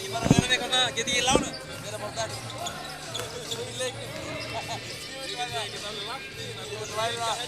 gimana caranya karena jadi lawan biar mortal kita lelap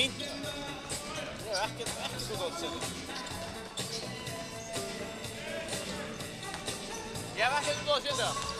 fínt. Ég hef ekki svo góð til þetta. Ég hef ekki svo góð til þetta.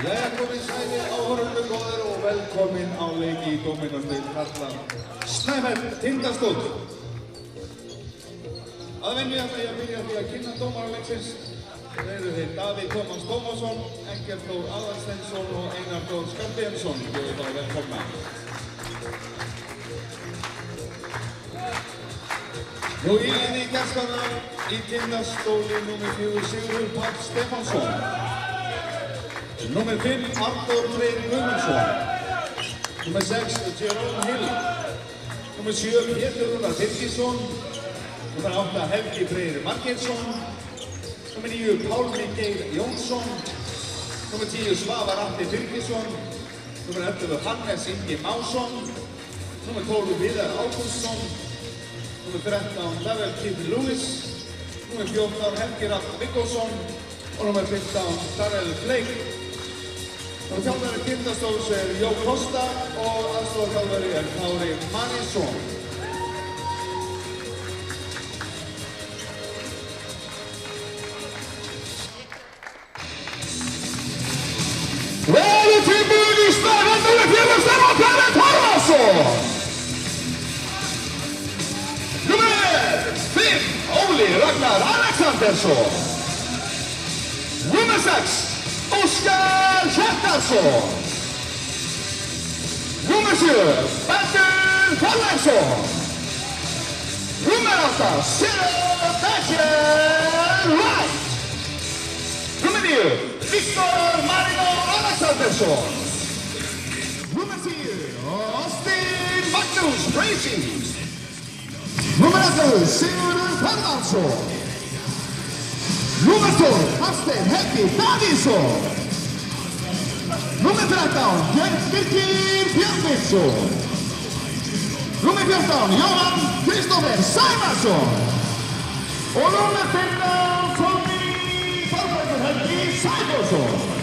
Jæja, komið sæli áhorfendur góðir og velkomin á leiki í Dóminósdeild karla Snæfell Tindastóll. Að venju ætla ég að byrja því að kynna dómara leiksins. Það eru þeir Davíð Tómas Tómasson, Eggert Þór Aðalsteinsson og Einar Þór Skarphéðinsson. Bjóðum þá velkomna. Nú í liði gestana í Tindastóli nr. 4 Sigurður Páll Stefánsson. Nr. 5 Arnór Freyr Guðmundsson. Nr. 6 Jerome Hill. Nr. 7 Pétur Rúnar Birgisson. Nr. 8 Helgi Freyr Margeirsson. Nr. 9 Pálmi Geir Jónsson. Nr. 10 Svavar Atli Birgisson. Nr. 11 Hannes Ingi Másson. Nr. 12 Viðar Ágústsson. Nr. 13 Level Keith Lewis. Nr. 14 Helgi Rapp Viggósson. Og nr. 15 Darrell Blake. Og þjálfari Tindastóls Jó Kosta og aðstoðarþjálfari Kári Marísson. Vel tilbúin í Snæfell nr. 4 Stefán Kári Torfason. Nr. 5 Óli Ragnar Alexandersson. Nr. 6 Óskar Hjartarson. Nr. 7 Bendur Þorleifsson. Nr. 8 Cyril Becher Wright. Nr. 9 Viktor Marino Alexandersson. Nr. 10 Austin Magnus Bracey. Nr. 11 Sigurður Þorvaldsson. Nr. 12 Hafstein Helgi Davíðsson. Nr. 13 Björn Birgir Björnvinsson. Nr. 14 Jóhann Kristófer Sævarsson. Og nr. 15 Þorbergur Helgi Sæbjörnsson.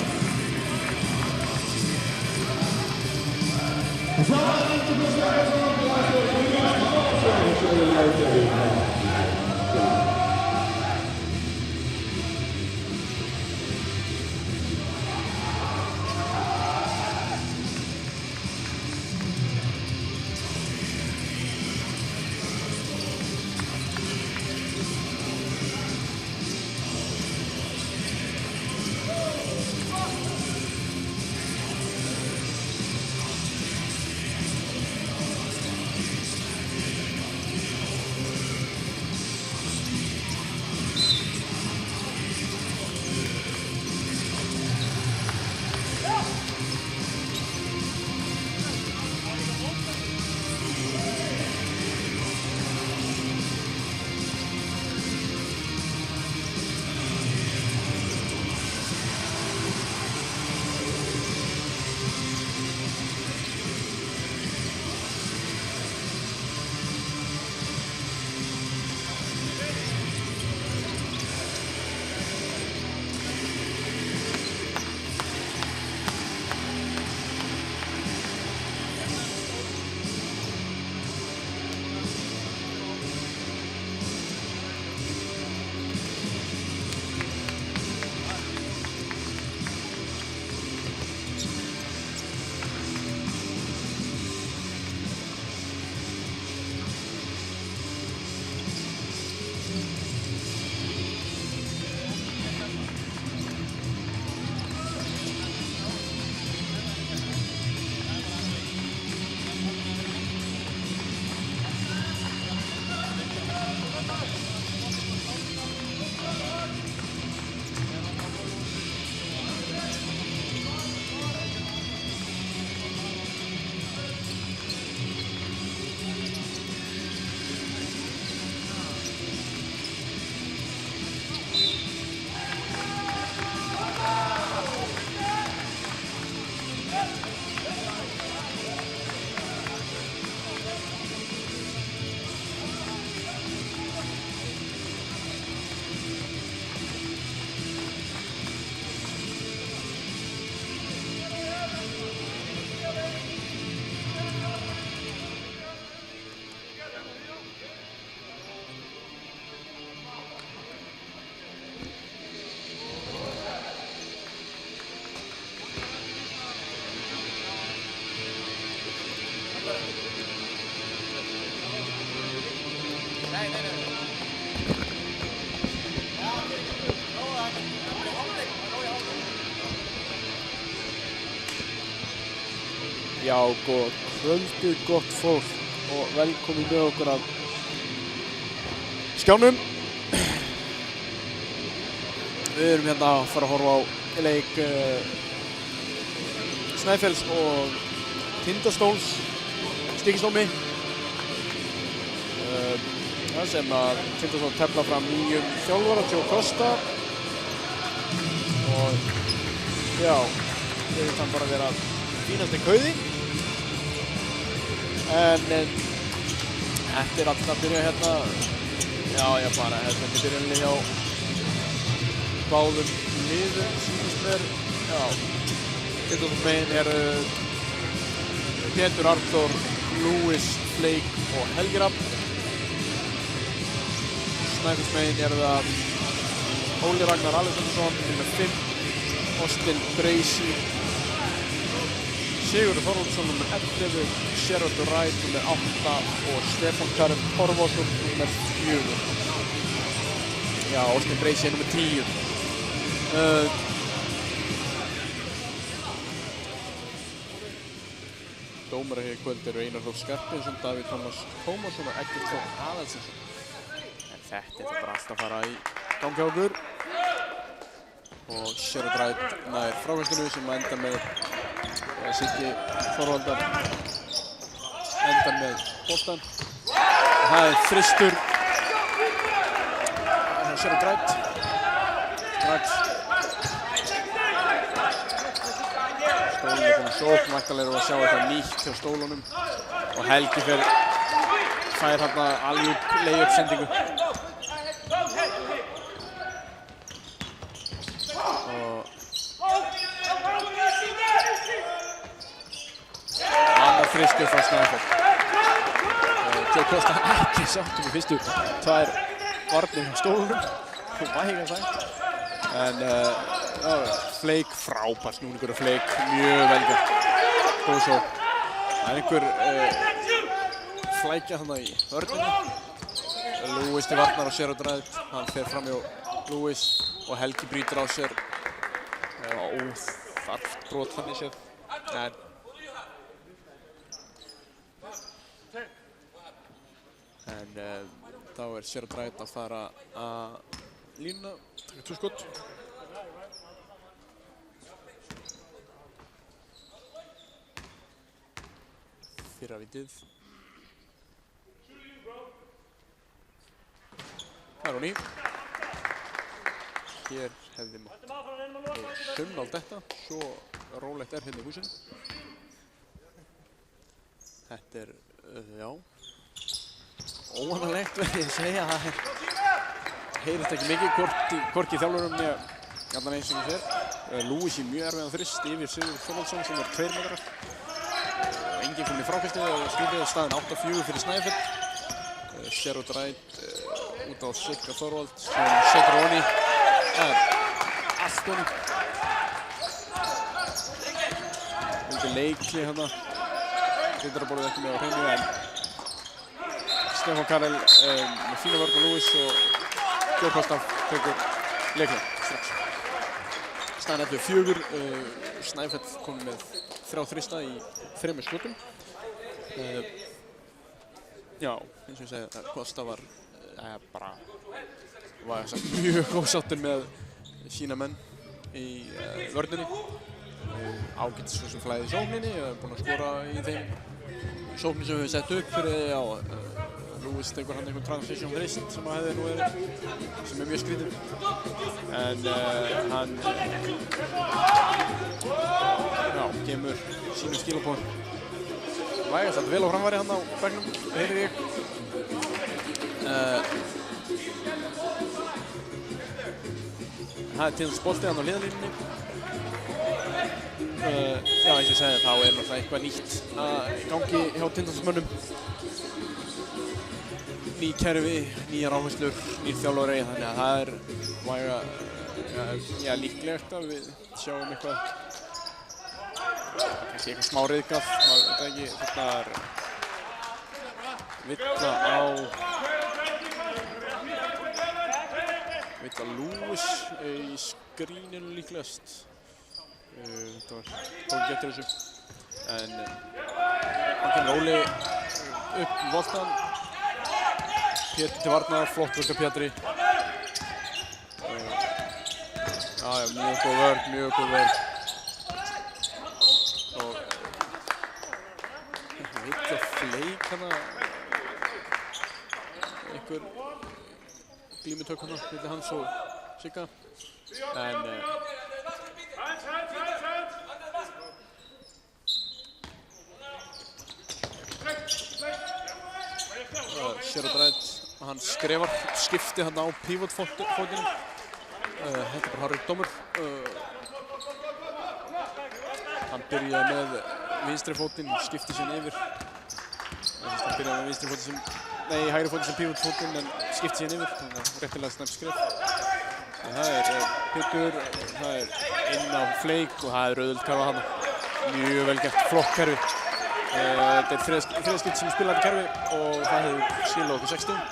Já, góð kvöldið, gott fólk og velkomin með okkur að skjánum. Við erum hérna að fara að horfa á leik Snæfells og Tindastóls Stykkishólmi. Það sem að Tindastól tefla fram nýjum þjálfara, Joe Costa. Og já, ég veit hann bara vera fínasti kauði. En þetta er alltaf að byrja hérna, já ég bara hérna í byrjunni hjá báðum liðum sýnist mér, já. Tindastólsmegin eru Pétur Arnþór, Lúis Fleik og Helgi Rafn. Snæfellsmegin eru það Óli Ragnar Alexandersson, nr. 5, Austin Bracey, Sigurður Þorvaldsson, nr. 11, Sherrod Wright, nr. 8 og Stefán Karel Torfason, nr. 4. Já, Austin Bracey er nr. 10. Dómarar hér í kvöld eru Einar Þór Skarphéðinsson, Davíð Tómas Tómasson og Eggert Þór Aðalsteinsson. En þetta bara alltaf að fara í gangi á okkur. Og Sherrod Wright nær frákastinu sem enda með Siggi Þorvaldar endar með boltan. Það er þristur Sherrod Wright strax. Stólunum er komið sókn, væntanlega erum við að sjá eitthvað nýtt hjá stólunum og Helgi fær hérna alley-oop lay-up sendingu. Fristur frá Snæfell. Joe Costa ekki sáttur í fyrstu tvær varnir hjá stólunum og væga sætt. En Fleik, frábær snúningur af Fleik, mjög vel gert. Góð sókn. Það er einhver flækja þarna í vörninni. Lúis til varnar á Sherrod Wright, hann fer fram hjá Lúis og Helgi brýtur á sér. Óþarft brot þannig séð. En þá er Sherrod Wright að fara að línuna, taka 2 skot. Fyrra vítið. Það er hún í. Hér hefði mátt Sunnál detta, svo rólegt er hérna í húsinu. Þetta er, já. Óvanalegt verð ég að segja, það heyrist ekki mikið, hvorki í þjálfurum né allan eins sem ég fer. Lúis í mjög erfiðan þrist yfir Sigurður Þorvaldsson sem er 2 metrar. Enginn kominn í frákastið og skilið staðinn 8-4 fyrir Snæfell. Sherrod Wright út á Sigga Þorvald sem setur honi. Það er allt honi. Undir leikli hérna. Hlýtarborðið ekki með á hreinu en Stefán Karel með fína vörn og Lúis og Joe Costa tekur leikinn strax. Staðan 11-4, Snæfell kom með 3 þrista í 3 skotum. Já, eins og ég segi, Costa var bara mjög góðsáttur með sína menn í vörninni. Ágætis svo sem flæði í sókninni, búinn að skora í þeim sóknir sem við höfum sett upp fyrir Lúis tekur hann einhvern transition þrist sem að hefði nú verið, sem er mjög skrítið. En hann kemur sínum skilabóðum. Vægast alltaf vel á framfæri hann á bekknum, heyrir ég. Það er Tindastóls bolti hann á hliðarlínunni. Já, eins og ég segi, þá er náttúrulega eitthvað nýtt í gangi hjá Tindastólsmönnum. Ný kerfi, nýjar áherslur, nýr þjálfari, þannig að það er líklegt að við sjáum eitthvað kannski eitthvað smá ryðgað, maður veit ekki, þetta er villa á Villa Lewis í skríninu líklegast. Þetta var tók eftir þessu. En hann kemur Óli upp í boltan. Pétur til varnar, flott völd af Pétri. Já, mjög góð vörn. Og Villa Fleik hana. Einhver glímutök hana milli hans og Sigga. En Sherrod Wright, hann skrefar skipti hann á pívotfótinu. Þetta er bara harður dómur. Hann byrjaði með vinstri fótinn, skipti síðan yfir. Hann byrjaði með vinstri fótinn hægri fótinn sem pívotfótinn en skipti síðan yfir. Þannig að réttilega snæmt skref. Það er Pétur, það er inn á Fleik og það er rauðulkarfa hana. Mjög vel gert, flott kerfi. Þetta er þriðaskipt sem spilar þetta kerfi og það hefur skilað okkur 6 stigum.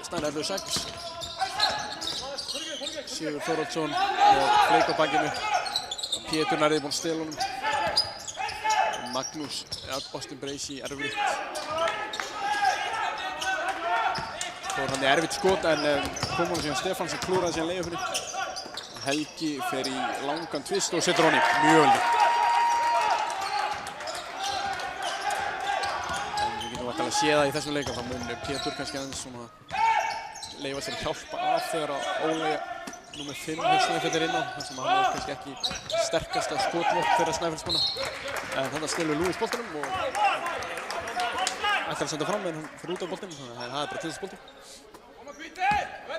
Staðan 11-6. Sigur Þórhallsson með Fleik á bakinu. Pétur nærði búinn að stela honum. Magnús Austin Bracey erfitt. Svo er hann í erfitt skot en kom hann síðan Stefán sem klúraði síðan leiðufinni. Helgi fer í langan tvist og setur hann í mjög vel gert. Að sé það í þessum leik þá mun Pétur kannski aðeins svona leyfa sér að hjálpa af þegar að Óli nr. 5 Snæfell inn á þar sem hann er kannski ekki sterkasta skotvopn þeirra Snæfellsmanna. En þannig stelur Lewis boltanum og ætlar að senda fram en hann fyrir út af boltanum þannig að það er bara tilsbolti.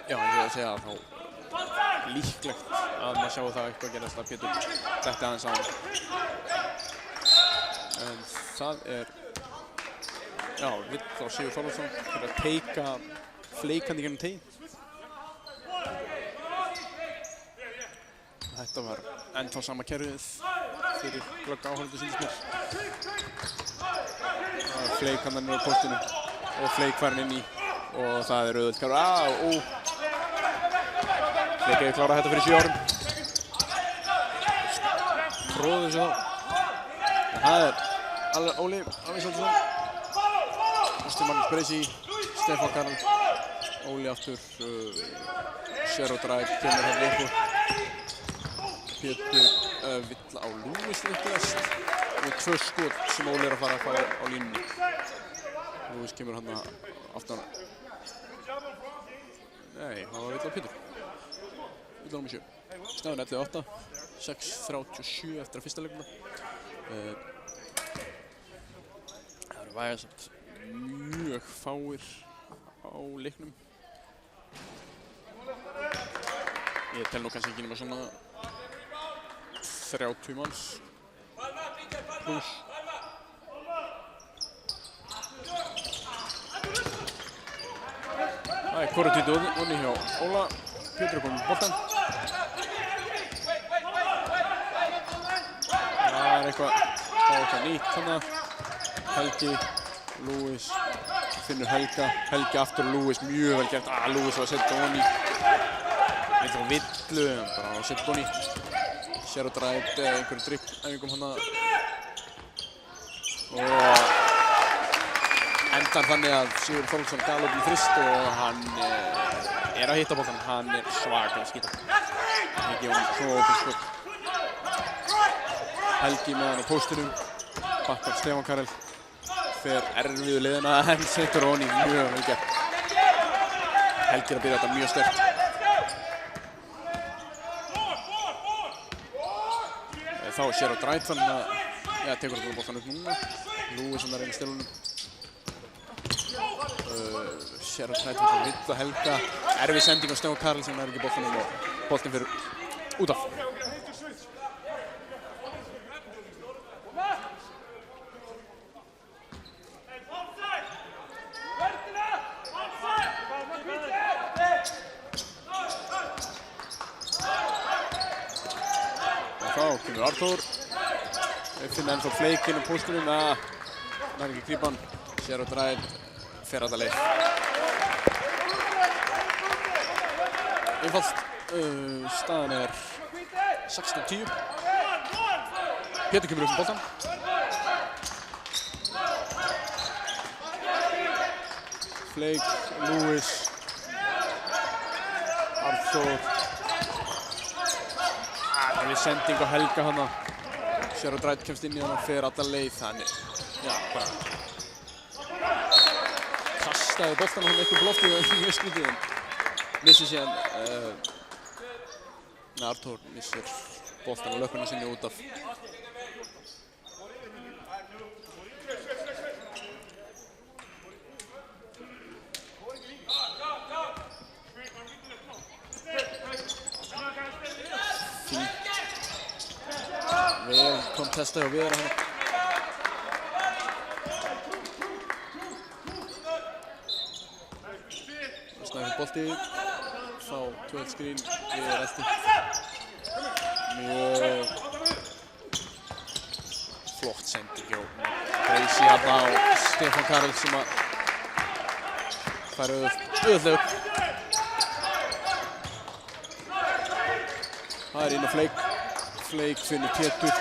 Já, ég vil segja að þá líklegt að maður sjá það eitthvað gerast að Pétur detti aðeins á hann. En það er Vill á Sigur Þórhallsson fyrir að teika Fleik hann í gegnum teginn. Þetta var ennþá sama kerfið fyrir glögg áhorfendur sýndist mér. Fleik hann á postinu og Fleik var hann inn í og það er auðvelt kerfið. Fleik hefur klárað þetta fyrir 7 árum. Tróðu þessu þá. Það er Óli Ásvaldsson. Magnús Bracey, Stefán Karl, Óli aftur, Sherrod Wright kemur hérna upp og Pétur Villa á Lewis líklegast og 2 skot sem Óli er að fara á línunni. Lewis kemur hérna aftan. Nei, það var Villa á Pétur. Villa nr. 7. Staðan 11-8, 6:37 eftir að fyrsta leikuna. Það eru vægasamt mjög fáir á leiknum. Ég tel nú kannski ekki nema svona 30 manns pluss. Það er korutvíti onni hjá Óla. Pétur er kominn með boltann. Það er eitthvað nýtt þarna. Helgi, Lewis, finnur Helgi aftur og Lewis, mjög vel gert. Lewis var að setja honi eins og villu, bara að setja honi. Sherrod Wright, einhverjum dribblæfingum hana. Og endan þannig að Sigur Þórhallsson gaf upp í þrist og hann er að hitta boltann. Hann er svakalega skítan. Það er ekki honum svo opið skot. Helgi með hann á póstinum, bakkar Stefán Karl. Fer erfiðu leiðina en setur honi mjög vel gert. Helgi er að byrja þetta mjög sterkt. Þá er Sherrod Wright þannig að tekur þetta boltann upp núna. Lewis sem er einn í stelunum. Sherrod Wright fyrir Villa Helga. Erfið sending á Stefán Karl sem er ekki boltanum og boltinn fyrir út af. Kemur Arthur, finna ennþá Fleik inn á póstunum, hann er ekki grípan. Sherrod Wright fer alla leið. einfalt. Staðan er 16-10. Pétur kemur upp með boltan. Flake, Lewis, Arthur. Það er sending á Helga hana. Sherrod Wright kemst inn í hana og fer alla leið. Þannig, já, bara kastaði boltan hann eitthvað blóftið og mjög skrítið. Missir síðan, Arthur missir boltan á löpunum sinni út af. Vel kontesta hjá Viðar hana. Snæfell bolti, fá 2-1 skrín, Viðar elti. Mjög flott sending hjá Bracey hérna á Stefán Karel sem að fær auðvitað upp. Það er inn á Flake. Flake finnur Pétur.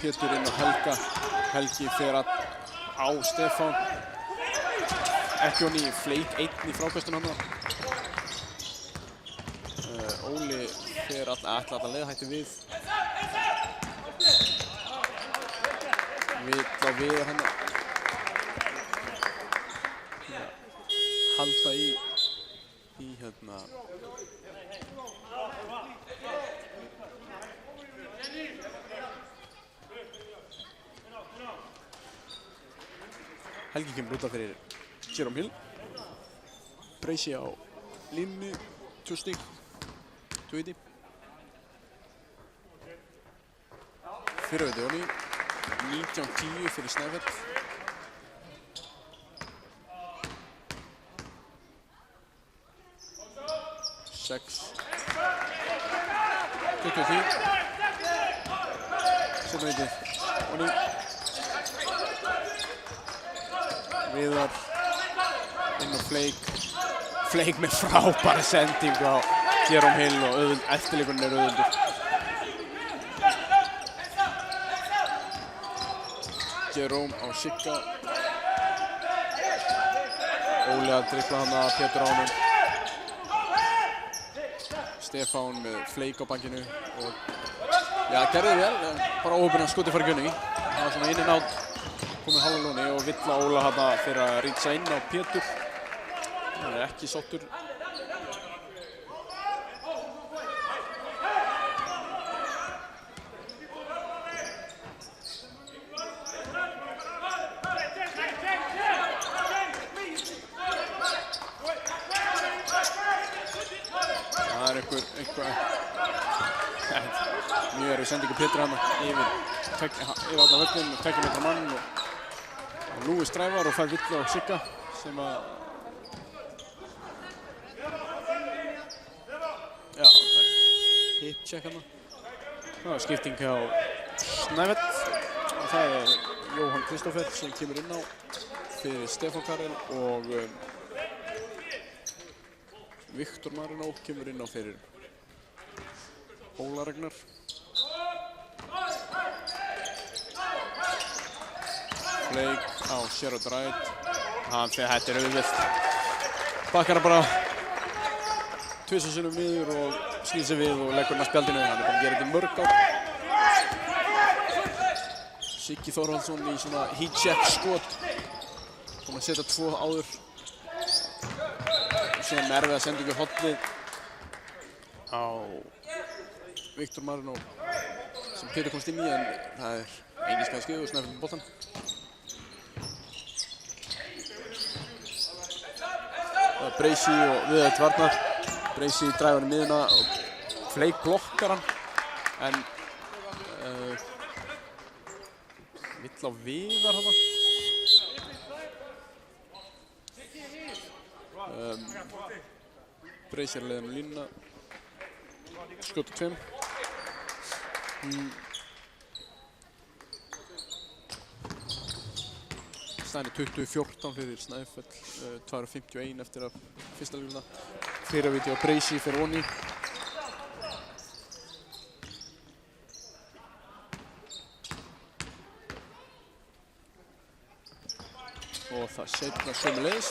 Pétur inn á Helga. Helgi fer á Stefán. Ekki honni í Flake, einn í frákastun hann. Óli fer alla leið, hætti við. Vill á Viðar hann. Halda í hérna. Helgi kemur út af fyrir Jerome Hill. Bracey á línunni, 2 stig, 2-1. Fyrrauði honni, 19-10 fyrir Snæfell. Sex. 20-10. Setna vitið honni. Viðar inn á Flake. Flake með frábæra sendingu á Jerome Hill og eftirleikurinn er auðvöldur. Jerome á Sigga. Óli að dribbla hana, Pétur á honum. Stefán með Flake á bankinu og já, gerði vel, bara óheppinn að skoti fara í gunning. Það var svona inn and out. Komið hálflóni og vill á Óla hana fyrir að rýtsa inn á Pétur. Það er ekki sáttur. Það er eitthvað mjög erfið sendingu Pétur hana yfir alla völlin og 2 metra mann og Lewis dræfar og fær villu á Sigga sem að já, hip check hana. Það er skipting hjá Snæfell og það er Jóhann Kristófer sem kemur inn á fyrir Stefán Karel og Viktor Marinó kemur inn á fyrir Óla Ragnar. Flake á Sherrod Wright. Þetta er auðvelt. Bakkar bara 2 sinnum niður og snýr sig við og leggur hann að spjaldinu. Hann er búinn að gera þetta í mörg ár. Siggi Þórhaldsson í svona heat check skot. Búinn að setja 2 áður. Og síðan með erfiða sendingu hornið á Viktor Marinó sem Pétur komst inn í en það er engin skæði skriðu og Snæfell með boltan. Það er Bracey og Viðar til varnar. Bracey dræfur hann í miðuna og Flake blokkar hann en vill á Viðar hana. Bracey er að leiða með línuna. Skjóta 2. staðan 20-14 fyrir Snæfell, 2:51 eftir að fyrsta leikuna. Fyrir víti á Breysi fyrir onni. Og það seinna sömuleiðis.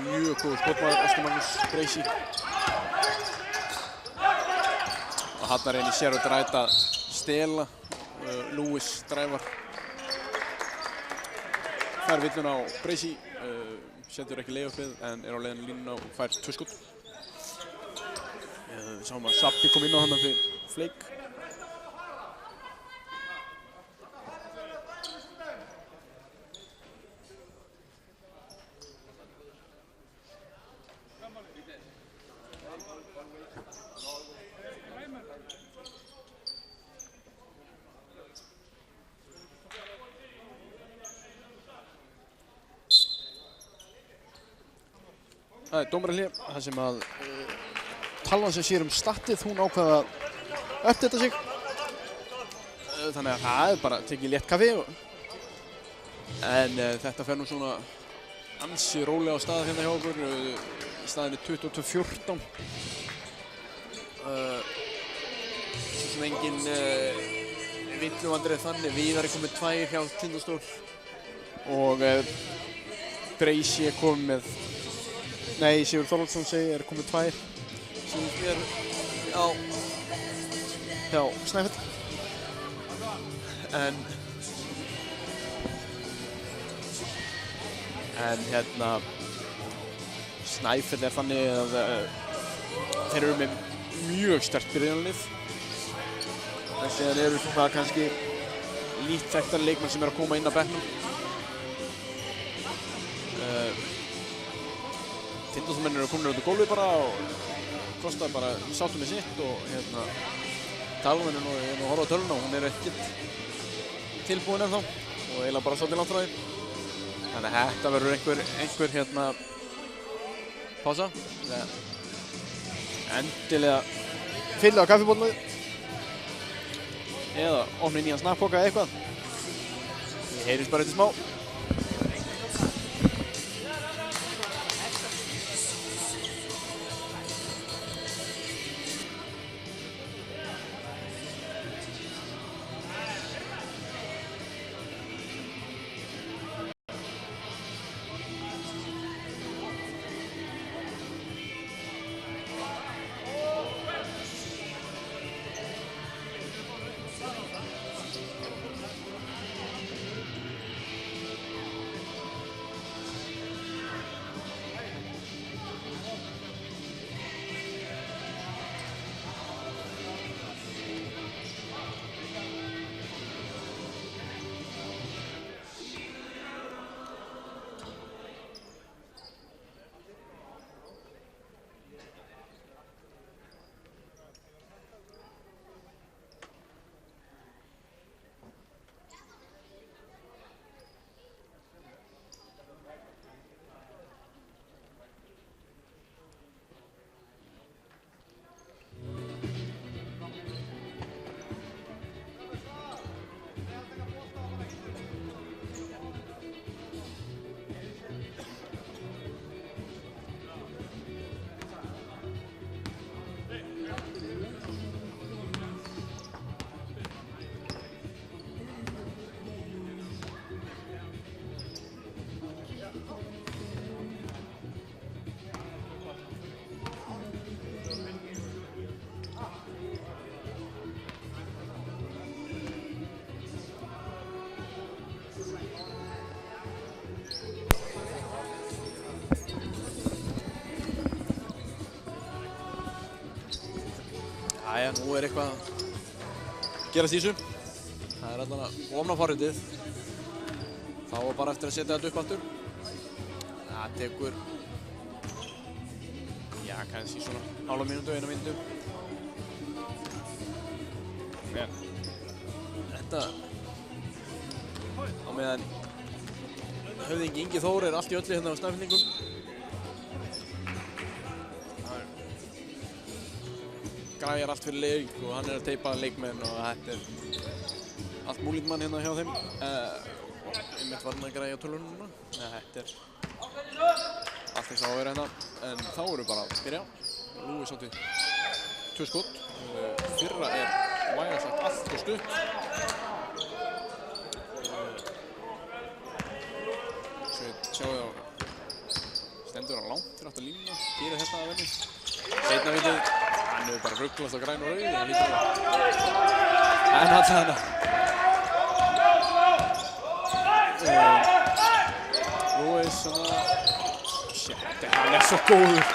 Mjög góður skotmaður, Óskar Magnús Breysi. Og hann reynir sér að ræta stela. Lewis dræfar. Fær villuna á Breysi. Setur ekki layupið en er á leiðinu línuna og fær 2 skot. Við sáum að Sappi kom inn á hann fyrir Fleik. Það er dómarahlé, þar sem að talvan sem sér statið, hún ákvað að uppdata sig. Þannig að það er bara tekið létt kaffi. En þetta fer nú svona ansi rólega á stað hérna hjá okkur. Staðin 22-14. Svo sem engin villuvandrið þannig. Viðar komið 2 hjá Tindastól. Og Breysi komið með nei, Sigurður Þorvaldsson segir komið 2 sem er hjá Snæfell. En hérna Snæfell er þannig að þeir eru með mjög sterkt byrjunarlið. En síðan eru svona kannski lítið þekktar leikmenn sem eru að koma inn á bekknum. Tindastólsmenn eru komin út á gólfið bara og kostar bara sáttu með sitt og hérna talmenn er nú að horfa á töluna og hún er ekkert tilbúin ennþá og eiginlega bara svolítið langt frá því. Þannig að þetta verður einhver hérna pása. Endilega fylla á kaffibólnið eða opna nýjan snakkpoka eða eitthvað. Við heyrjumst bara eftir smá. Jæja, nú er eitthvað að gerast í þessu. Það er allan að ofna forritið. Þá er bara eftir að setja þetta upp aftur. Það tekur, já, kannski svona hálfa mínútu, 1 mínútu. En þetta, á meðan höfðingi Ingi Þór er allt í öllu hérna á Snæfellingum. Græjar allt fyrir leik og hann er að teipa leikmenn og þetta er allt múlítmann hérna hjá þeim. einmitt varna að græja tölunum núna. Þetta allt eins og að vera hérna. En þá eru bara að byrja. Lewis átti 2 skot. Fyrra vægast sagt allt og stutt. Svo sjáum við á stendur hann langt fyrir aftur línuna. Gerir þetta að venni. Seinna vitið, hann hefur bara rugglast á græn og rauð. Hann lítur á en alltaf hérna. Lewis svona shit, hann svo góður.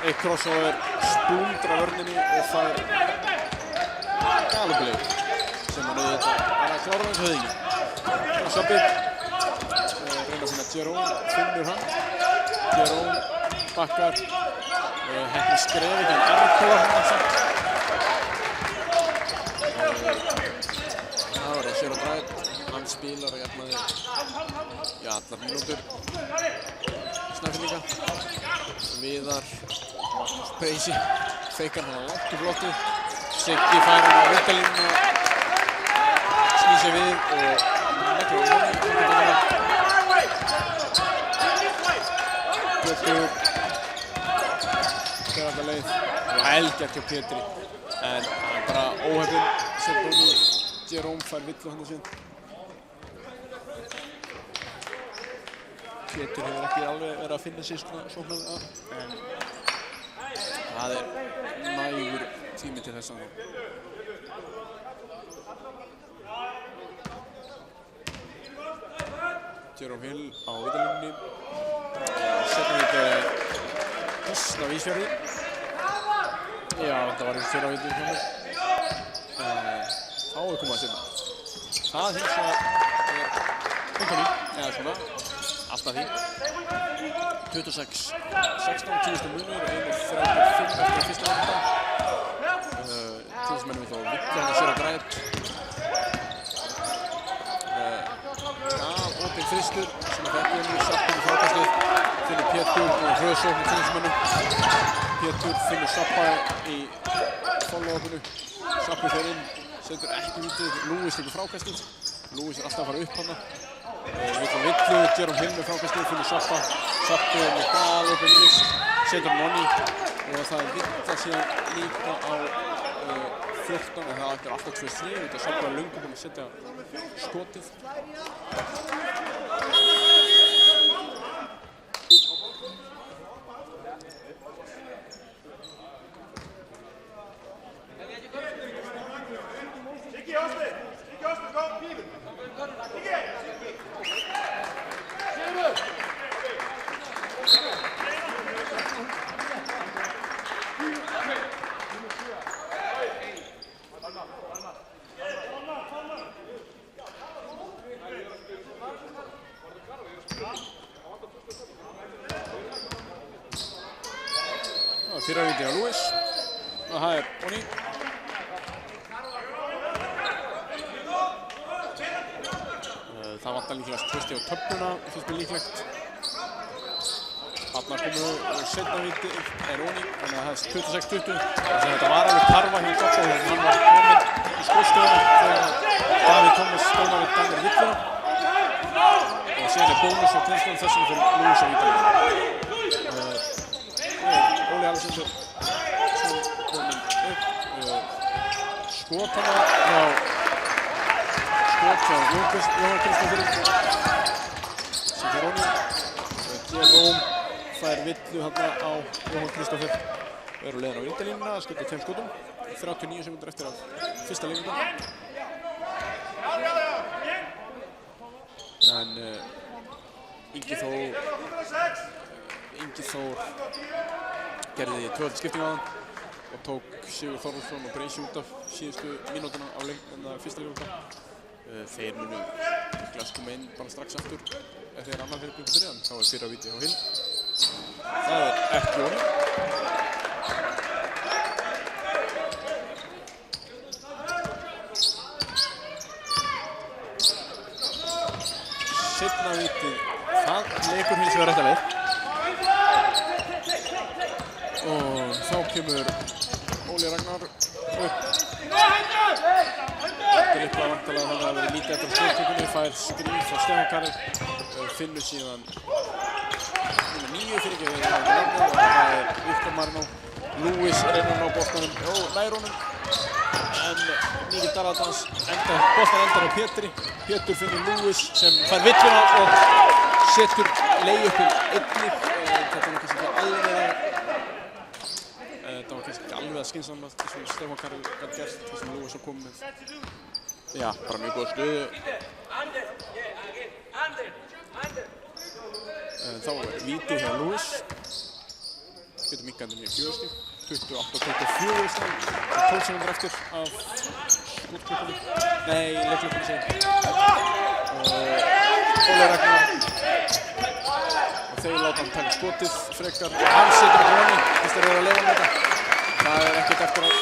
Eitt crossover, splundrar vörninni og fær galopleik sem hann auðvitað að klára eins og höfðingi. Og Sjöbbi reynir að finna Jerome, finnur hann. Jerome bakkar, henni skref ekki hann erkóla hann samt. Það var það Sjöron Drætt, hann spilar og jafnaði allar mínútur. Snæfellinga. Viðar Preysi feikar hann langt upp loftið. Siggi fær hann á vítalínuna, snýr sig við og leggur á Nonni. Pétur fer alla leið og helgjart hjá Pétri en hann bara óheppinn. Setur hún í Jerome, fær villu handa síðan. Pétur hefur ekki alveg verið að finna sér sóknarlega en það nægur tími til þess að Jerome Hill á vítalínunni. Setjum við Husn á Ísfjörði. Já, þetta var eins fyrra víti hjá mér. Þá er komið að setja. Það hins vegar Anthony, eða svona, alltaf því. 26-16, 10 munur, 1:35 eftir fyrsta leiknum. Tíðismennum við þá Vigga hann að Sjöron Drætt. Opinn þristur sem að fekk inn í Sappin frákastið. Finnur Pétur og hröðsókn í tíðismennum. Pétur finnur Sappa í follow-upinu. Sappi fer inn, setur ekki vítið. Lewis tekur frákastið. Lewis alltaf að fara upp hana. Vill á villu, Jerome Hill með frákastið, finnur Sappa. Sappi með galopinn list, setur Nonni og það Villa síðan líka á 14 en það er alltaf 2 stig út af Sappa löngu búinn að setja skotið. Fyrra víti á Lewis og það Nonni. Það vantar líklegast 2 stig á töfluna, finnst mér líklegt. Þarna komu seinna víti Nonni, þannig að það 26-20. Þetta var alveg karfa hjá Sappa og hann var kominn í skotsstöðuna þegar Davíð Tómas stónar við dæmir villuna. Og síðan bónus á teinslan þessum fyrir Lewis á vítalínu. Óli Alexander sem kominn upp. Skot hana hjá Jón Kristoffer sem fer Nonni. Jerome fær villu hérna á Jón Kristoffer. Við erum leiðin á vítalínuna að skjóta 2 skotum. 39 sekúndur eftir af fyrsta leiknum. En Ingi Þór gerði 2 skipting á hann og tók Sigur Þórðarsson og Preysi út af síðustu mínútuna á fyrsta leiknum. Þeir munu líklega koma inn bara strax aftur þegar annar fyrir byrja fyrir hann. Þá fyrra víti hjá Hill. Það ekki Nonni. Seinna vítið, það leikur hins vegar rétta leið. Og þá kemur Óli Ragnar upp. Þetta er eitthvað vantarlega þannig að það verið lítið eftir á skottökunni, fær skrín frá Stefán Karl, finnur síðan númer 9 fyrir ekki við og það Viktor Marino. Lewis reynir á boltanum, nær honum, en Níkil Daladans boltan endar á Pétri. Pétur finnur Lewis sem fær villuna og setur layupinn einnig. Þetta var kannski ekki alveg að skynsamlega þessum Stefán Karl gat gert, þessum Lewis að koma með. Já, bara mjög góð stöðu. Þá víti hjá Lewis. Getur minkandi með 4 stíg. 28-24 stíg. 12 sekúndur eftir af skotklukkunni. Nei, leikklukkunni segir. Óli Ragnar. Og þeir láta hann taka skotið frekar. Hann setur á Ronny, fyrst þeir eru að leiða með þetta. Það ekkert eftir að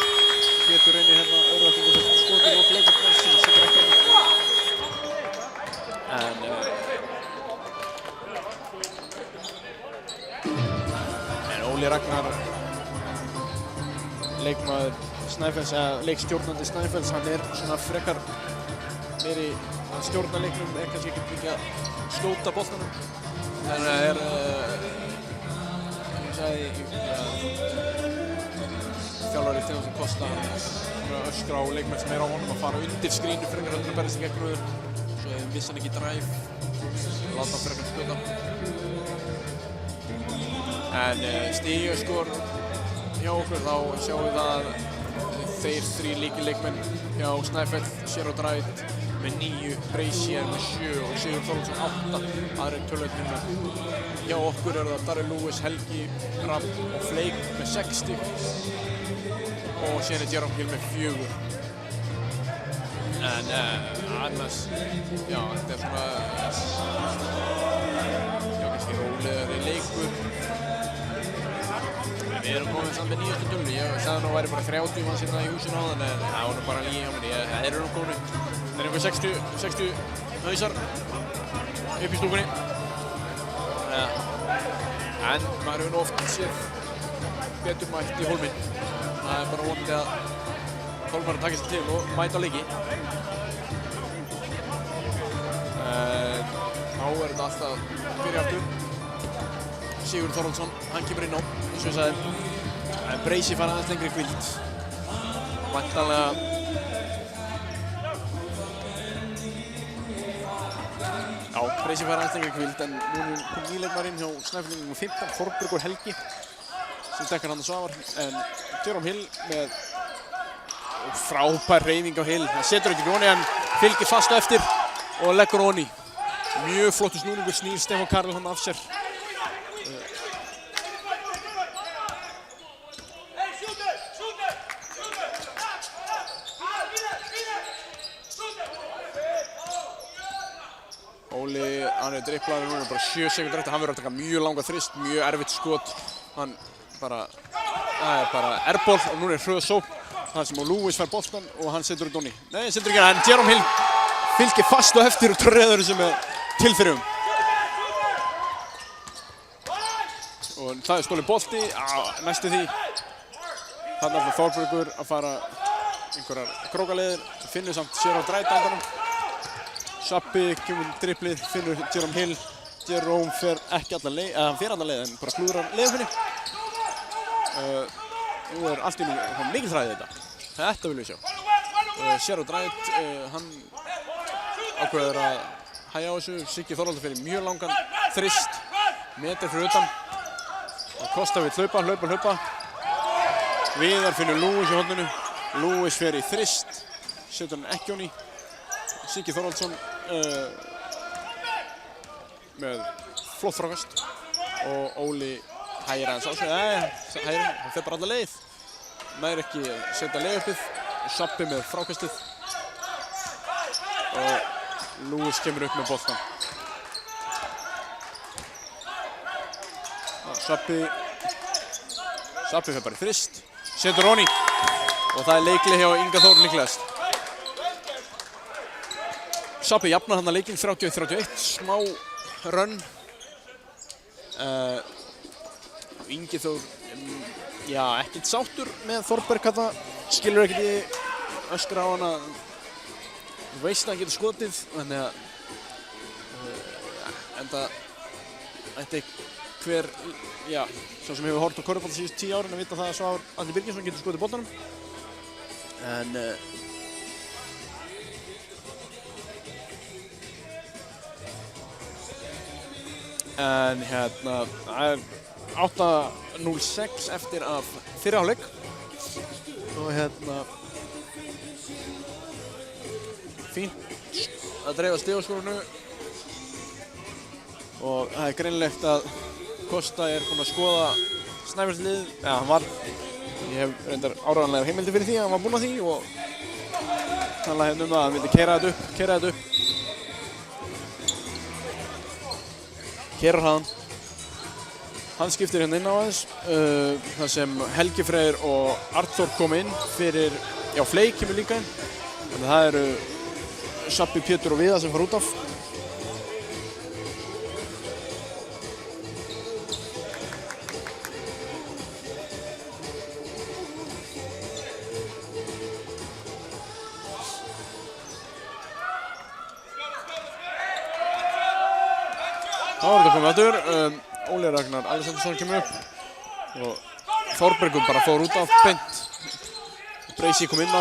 Pétur reynir hérna öðruvættingu fyrir skotið og leikklukkunni sem setur ekki henni. En Óli Ragnar, leikmaður Snæfells, eða leikstjórnandi Snæfells, hann svona frekar meiri að stjórna leiknum, kannski ekkert mikið að skjóta boltanum. Þannig að ég sagði, þjálfari Stefánsson Kosta, hann öskra á leikmenn sem á honum að fara undir skrínu frekar heldur að berja sig gegn röður. Svo vissi hann ekki drive, láta hann frekar skjóta. En stígaskor hjá okkur, þá sjáum við að þeir 3 lykilleikmenn hjá Snæfell, Sherrod Wright með 9, Brazier með 7 og Sigurður Þorvaldsson 8 aðrir töluleikmenn. Hjá okkur eru það Darri Lewis, Helgi, Rapp og Fleik með 6 stig og síðan Jerome Hill með 4. En annars, já, þetta svona kannski rólegri leikur. Við erum komið saman með 9. tölu. Ég sagði nú að það væri bara 30 manns hérna í húsinu áðan, en það var nú bara líka hjá mér. Þeir eru nú komin. Það er einhver 60 hausar upp í stúkunni. En maður hefur nú oft séð betur mætt í Hólminn. Það er bara vonandi að Hólmar takist til og mæta á leiki. Þá er þetta alltaf fyrir aftur. Sigurður Þorvaldsson, hann kemur inn á, eins og ég sagði. En Brazier fær aðeins lengri hvíld. Væntanlega Brazier fær aðeins lengri hvíld, en nú er kominn nýleikmaðurinn hjá Snæfellinum nr. 15, Þorbergur Helgi, sem dekkar hann og Svavar. En Jerome Hill með frábær hreyfing á Hill. Það setur ekki Ronny, en fylgir fast á eftir og leggur Ronny. Mjög flottur snúningur, snýr Stefán Karl hann af sér. Óli, hann driblaður núna bara 7 sekúndur eftir. Hann verður að taka mjög langa þrist, mjög erfitt skot. Það er bara airball og núna hröð sókn. Það sem Lewis fær boltan og hann setur út Ronny. Nei, setur ekki hann, en Jerome Hill fylgir fast á eftir og treður þessu með tilþrifum. Og það er stolið bolti, næstu því. Þarna ætlar Þorbergur að fara einhverjar krókaleiðir, finnur samt Sherrod Wright á endanum. Sappi kemur driblið, finnur Jerome Hill. Jerome fer ekki alla leið, hann fer alla leið en bara klúðrar leiðufinni. Nú er allt í nú mikil þræði þetta. Þetta viljum við sjá. Sherrod Wright, hann ákveður að hægja á þessu. Siggi Þorvaldur fyrir mjög langan þrist, metri fyrir utan. Og Kosta vill hlaupa. Viðar finnur Lewis í horninu. Lewis fer í þrist, setur hann ekki honni. Siggi Þorvaldsson með flott frákast og Óli hægir aðeins á sig. Hann fer bara alla leið. Nær ekki að setja leiðuppið. Sappi með frákastið og Lewis kemur upp með boltan. Sappi fer bara í þrist, setur Ronny og það er leikli hjá Inga Þór líklegast. Sappi jafnar hann að leikinn 31-31, smá rönn. Ingi Þór, já, ekkert sáttur með Þorberg þarna, skilur ekkert í öskra á hann að þú veist að hann getur skotið, þannig að enda ætti hver, já, sá sem hefur horft á körfubolta síðustu 10 árin að vita það að Svavar Atli Birgisson getur skotið boltanum. En hérna, það er 8:06 eftir af fyrri hálfleik og hérna fínt að dreifa stigaskorunu og það er greinilegt að Kosta er búinn að skoða Snæfellslið, ja, hann var, ég hef reyndar áreiðanlega heimildi fyrir því að hann var búinn að því og talaði hérna um það að hann vildi keyra þetta upp, keyra hraðan. Hann skiptir hérna inn á aðeins, þar sem Helgi Freyr og Arnþór kom inn fyrir, já, Fleik kemur líka inn, þannig að það eru Sappi, Pétur og Viðar sem fara út af. Þá er þetta komið aftur. Óli Ragnar Alexandersson kemur upp og Þórbergur bara fór út af beint. Breysi kom inn á.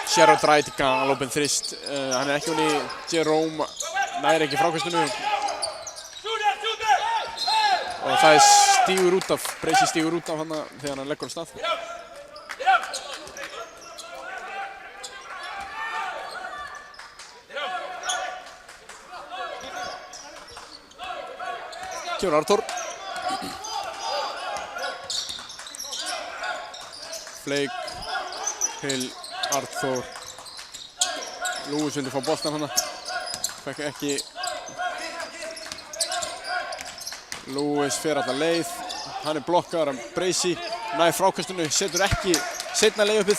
Sherrod Wright galopinn þrist. Hann er ekki hún í Jerome, næri ekki frákastinu. Og það er stígur út af, Breysi stígur út af hann þegar hann leggur á stað. Kemur Arnþór. Fleik til Arnþór. Lewis vildi fá boltan hana. Fekk ekki. Lewis fer alla leið. Hann er blokkaður af Breysi. Nær frákastinu, setur ekki seinna leiðuppið.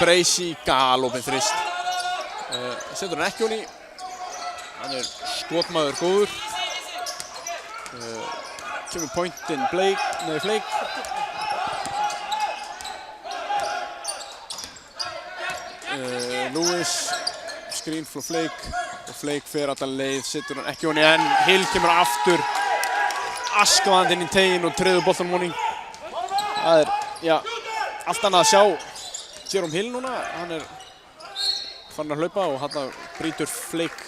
Breysi galopinn þrist. Setur hann ekki honi. Hann er skotmaður góður. Kemur pointinn Fleik. Lewis, screen frá Fleik og Fleik fer alla leið, setur hann ekki honi en Hill kemur aftur askvaðandi inn í teginn og treður boltanum honi. Það er, já, allt annað að sjá Jerome Hill núna. Hann er farin að hlaupa og hann brýtur Fleik.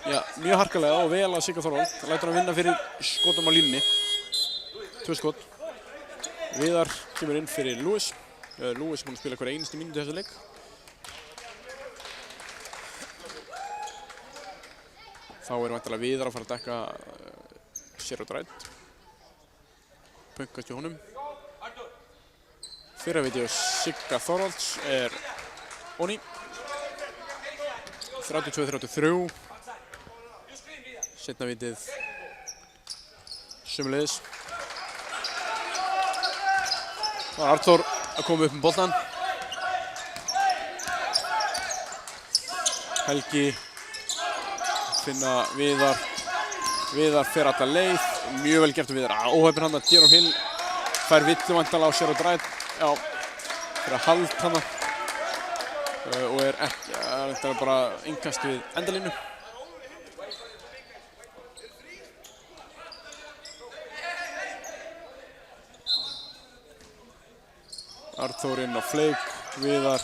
Já, mjög harkalega og vel að Sigga Þorvald. Lætur hann vinna fyrir skotum á línunni. 2 skot. Viðar kemur inn fyrir Lewis. Lewis er búinn að spila hverja einustu mínútu í þessu leik. Þá er væntanlega Viðar að fara að dekka Sherrod Wright. Punkast í honum. Fyrra vídeó Sigga Þorvalds er Oni. 32-33. Seinna vítið sömuleiðis. Það var Arnþór að koma upp með boltan. Helgi finna Viðar. Viðar fer alla leið. Mjög vel gert Viðar. Óheppinn hann að Jerome Hill fær villu væntanlega á Sherrod Wright. Já, fyrir að hald hana. Og er ekki, þetta er bara innkast við endalínu. Arnþór inn á Fleik, Viðar.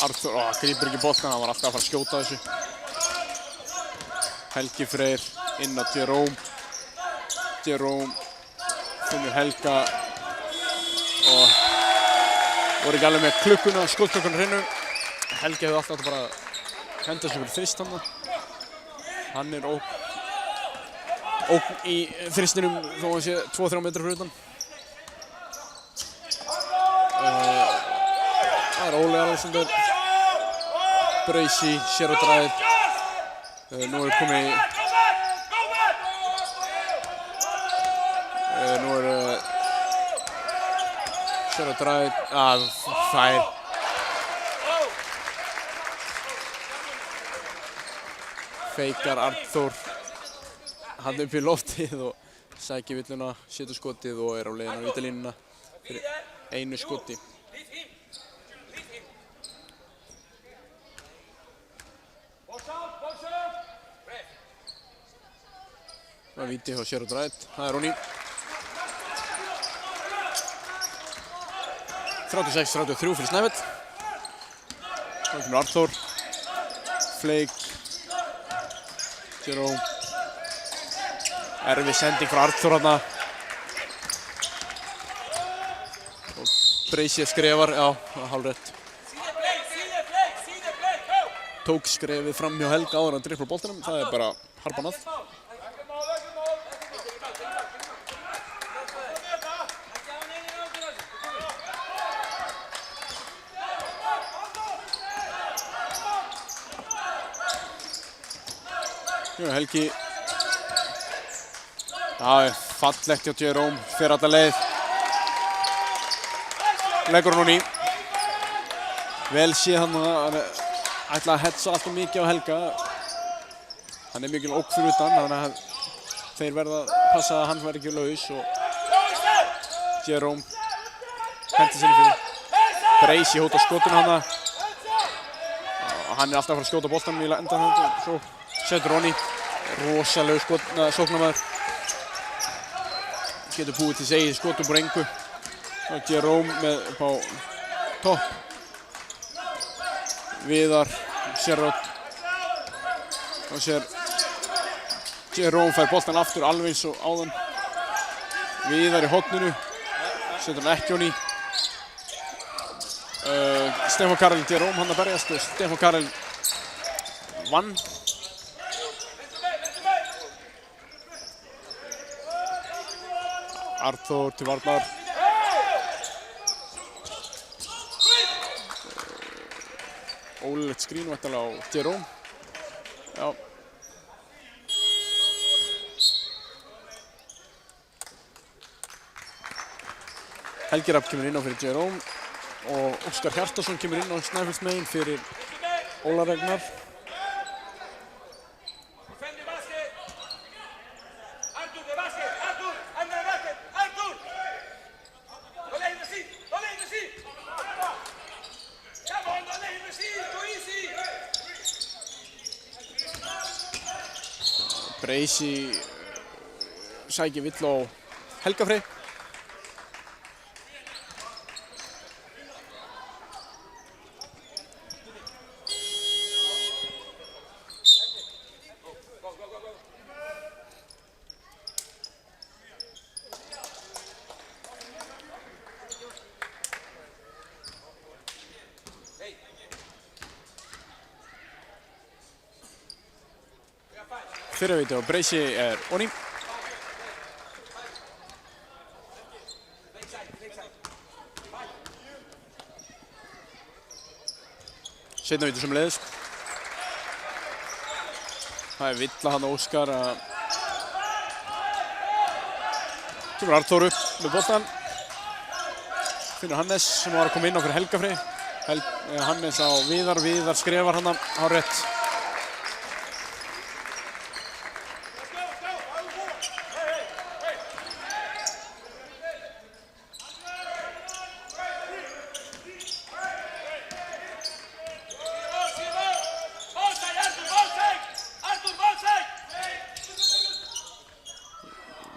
Arnþór, grípur ekki boltan, hann var alltaf að fara að skjóta þessu. Helgi Freyr inn á Jerome. Jerome finnur Helga og voru ekki alveg með klukkuna, skotklukkunum hreinu. Helgi hefði alltaf bara henda sig fyrir þrist hann. Hann er ógn í þristinum þó hann sé 2-3 metrar fyrir utan. Það er Óli Alexander, Breysi, Sherrod Wright. Nú er komið Sherrod Wright að fær feikar Arnþór hann upp í loftið og sækir villuna, setur skotið og er á leiðina á vítalínuna fyrir einu skoti. Það er víti hjá Sherrod Wright. Það er Ronny. 36-33 fyrir Snæfell. Það kemur Arthur. Flake. Jerome. Erfið sending frá Arthur þarna. Og Bracey skrefar, já, hálfrétt. Tók skrefið fram hjá Helga áður en dribblar boltanum. Það er bara harbanað. Helgi. Það er fallegt hjá Jerome, fer alla leið. Leggur hún í. Vel séð hann að ætla að hetsa alltaf mikið á Helga. Hann er mikil ógn fyrir utan, þannig að þeir verða að passa að hann verði ekki laus og Jerome hendir sér fyrir. Bracey hótar skotinu hana. Hann er alltaf að fara að skjóta boltanum í endan og svo setur Ronny. Rosalegu sóknarmaður. Getur búið til segið skot upp úr engu. Og Jerome með upp á topp. Viðar, Sherrod. Og sér Jerome fær boltan aftur alveg eins og áðan. Viðar í horninu. Setur hann ekki Ronny. Stefán Karel Jerome hann að berjast og Stefán Karel vann. Arthur til varnar. Ólulegt skrín væntanlega á Jerome. Já. Helgi Rapp kemur inn á fyrir Jerome og Óskar Hjartarson kemur inn á Snæfellsmegin fyrir Óla Ragnar. Bracey sækir vill á Helga Frey. Fyrra viti á Bracey er Ronny. Seinna viti sömuleiðis. Það er villa hann Óskar að kemur Arthur upp með boltan. Finnur Hannes sem var að koma inn á fyrir Helga Frey. Hannes á Viðar, Viðar skrefar hann á rétt.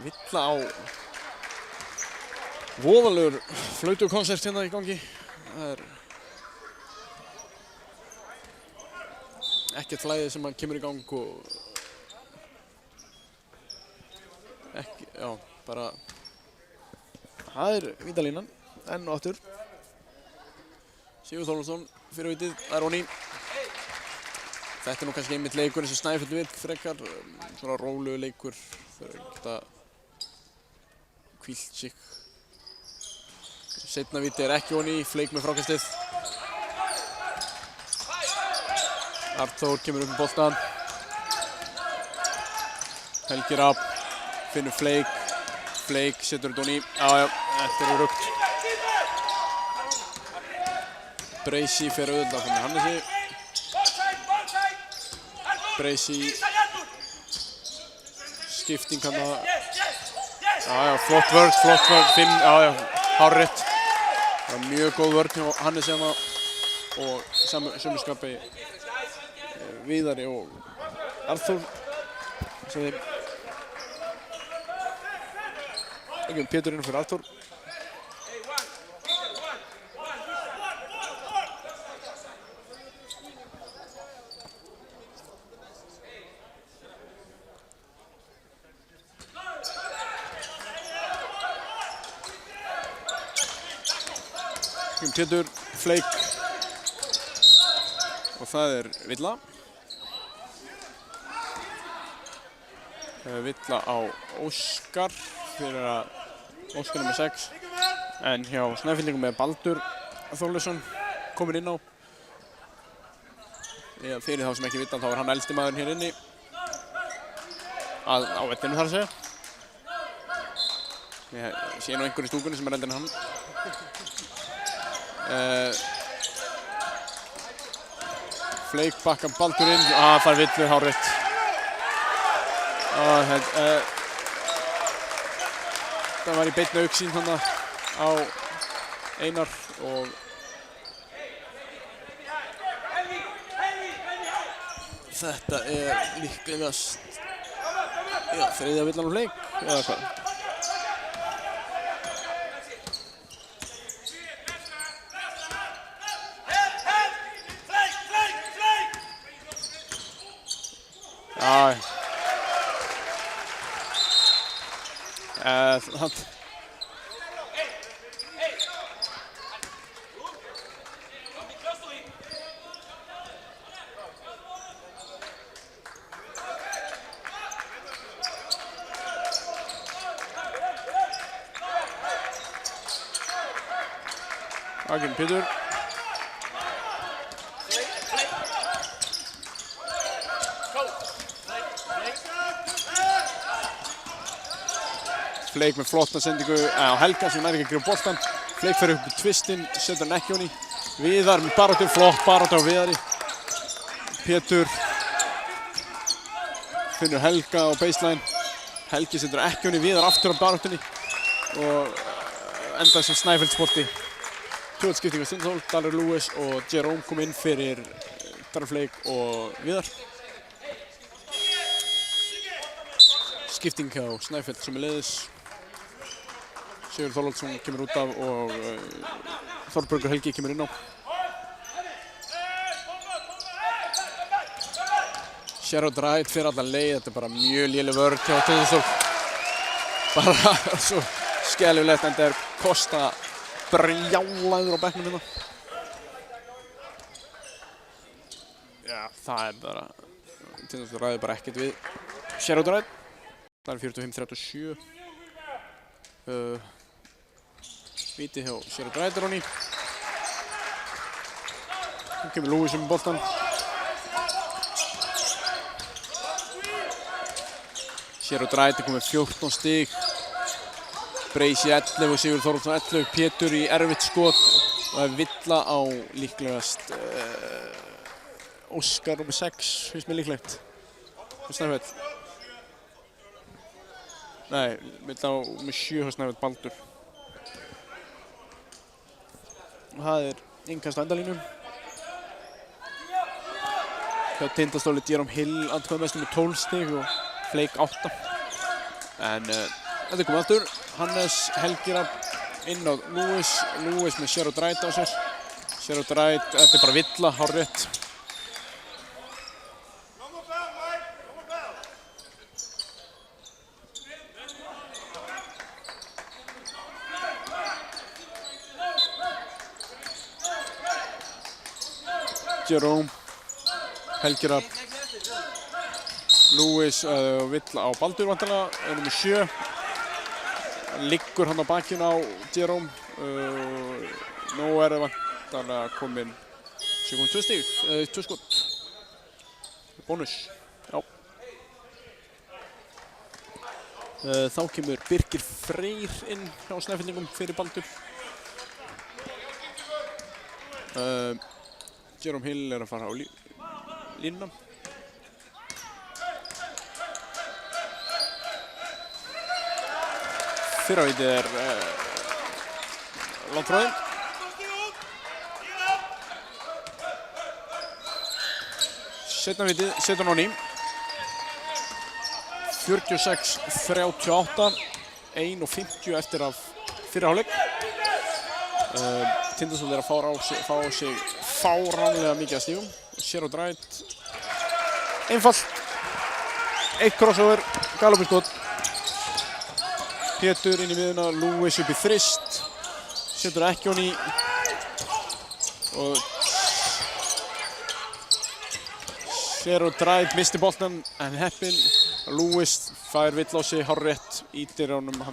Villa á voðalegur flautukonsert hérna í gangi. Það er ekkert flæði sem hann kemur í gang og ekki, já, bara það er vítalínan, enn og aftur. Sigurður Þórðarson fyrir vitið, það er Ronny. Þetta er nú kannski einmitt leikur eins og Snæfell vill frekar, svona rólegur leikur fyrir að geta hvílt sig. Seinna víti er ekki Ronny, Flake með frákastið. Arthur kemur upp með boltan. Helgi Rapp finnur Flake. Flake setur þetta Ronny. Já, þetta er ruggt. Bracey fer auðvitað með Hannesi. Bracey. Skipting hann að. Já, flott vörn, 5, hárrétt. Það var mjög góð vörn hjá Hannesi hérna og sömuskapi Viðari og Arthur. Það kemur Pétur inn fyrir Arthur. Pétur, Fleik og það Villa. Villa á Óskar fyrir að Óskar nr. 6 en hjá Snæfellingum með Baldur Þorleifsson kominn inn á. Fyrir þá sem ekki vita þá hann elsti maðurinn hér inni á vellinu þar að segja. Ég sé nú einhver í stúkunni sem eldri en hann. Fleik bakkar Baldur inn, fær Villu hárrétt. Það var í beinni augsýn þarna á Einar og þetta líklegast þriðja villan á Fleik eða hvað? Það kemur Pétur. Fleik með flotta sendingu á Helga sem nær ekki að grípa boltann. Fleik fer upp í tvistinn, setur hann ekki honni. Viðar með baráttu, flott baráttu á Viðari. Pétur finnur Helga á baseline. Helgi setur ekki honni, Viðar aftur á baráttunni og endar sem Snæfellsbolti. Tvöldskipting á Stundhól, Dalur Lewis og Jerome kom inn fyrir Darri Fleik og Viðar. Skipting hjá Snæfell sömuleiðis. Sigurður Þorvaldsson kemur út af og Þorbergur Helgi kemur inn á. Sherrod Wright fyrir alla leið, þetta bara mjög léleg vörn hjá Tindastól. Bara svo skelfilegt en þetta Kosta brjálaður á bekknum hérna. Já, það bara, Tindastól ræði bara ekkert við Sherrod Wright. Það 45-37. Víti hjá Sherrod Wright honni. Nú kemur Lewis með boltann. Sherrod Wright komið 14 stig. Breysi 11 og Sigurður Þorvaldsson 11. Pétur í erfitt skot og það Villa á líklegast Óskar nr. 6, finnst mér líklegt. Snæfell. Nei, Villa á með 7 hjá Snæfell Baldur. Og það innkast á endalínu. Hjá Tindastóli Jerome Hill atkvæðamestur með 12 stig og Fleik 8. En þetta komið aftur. Hannes Helgi inn á Lewis. Lewis með Sherrod Wright á sér. Sherrod Wright, þetta bara Villa, hárrétt. Jerome, Helgi Lewis Villa á Baldur vantanlega, nummer 7. Liggur hann á bakinu á Jerome. Nú það vantanlega komin 2 stig, 2 skot. Bónus, já. Þá kemur Birgir Freyr inn hjá Snæfellingum fyrir Baldur. Jerome Hill að fara á línuna. Fyrra vitið langtróðin. Seinna vitið, 17 á ný. 46-38. 1:50 eftir af fyrri hálfleik. Tindastóll að fá á sig fáránlega mikið af stígum. Zero Drive. Einfalt. 1 crossover, Galopin skot. Pétur inn í miðuna, Lewis upp í þrist. Setur ekki hon í. Og Zero Drive misti boltan en heppinn. Lewis fær vill á sig hárrétt, ítir honum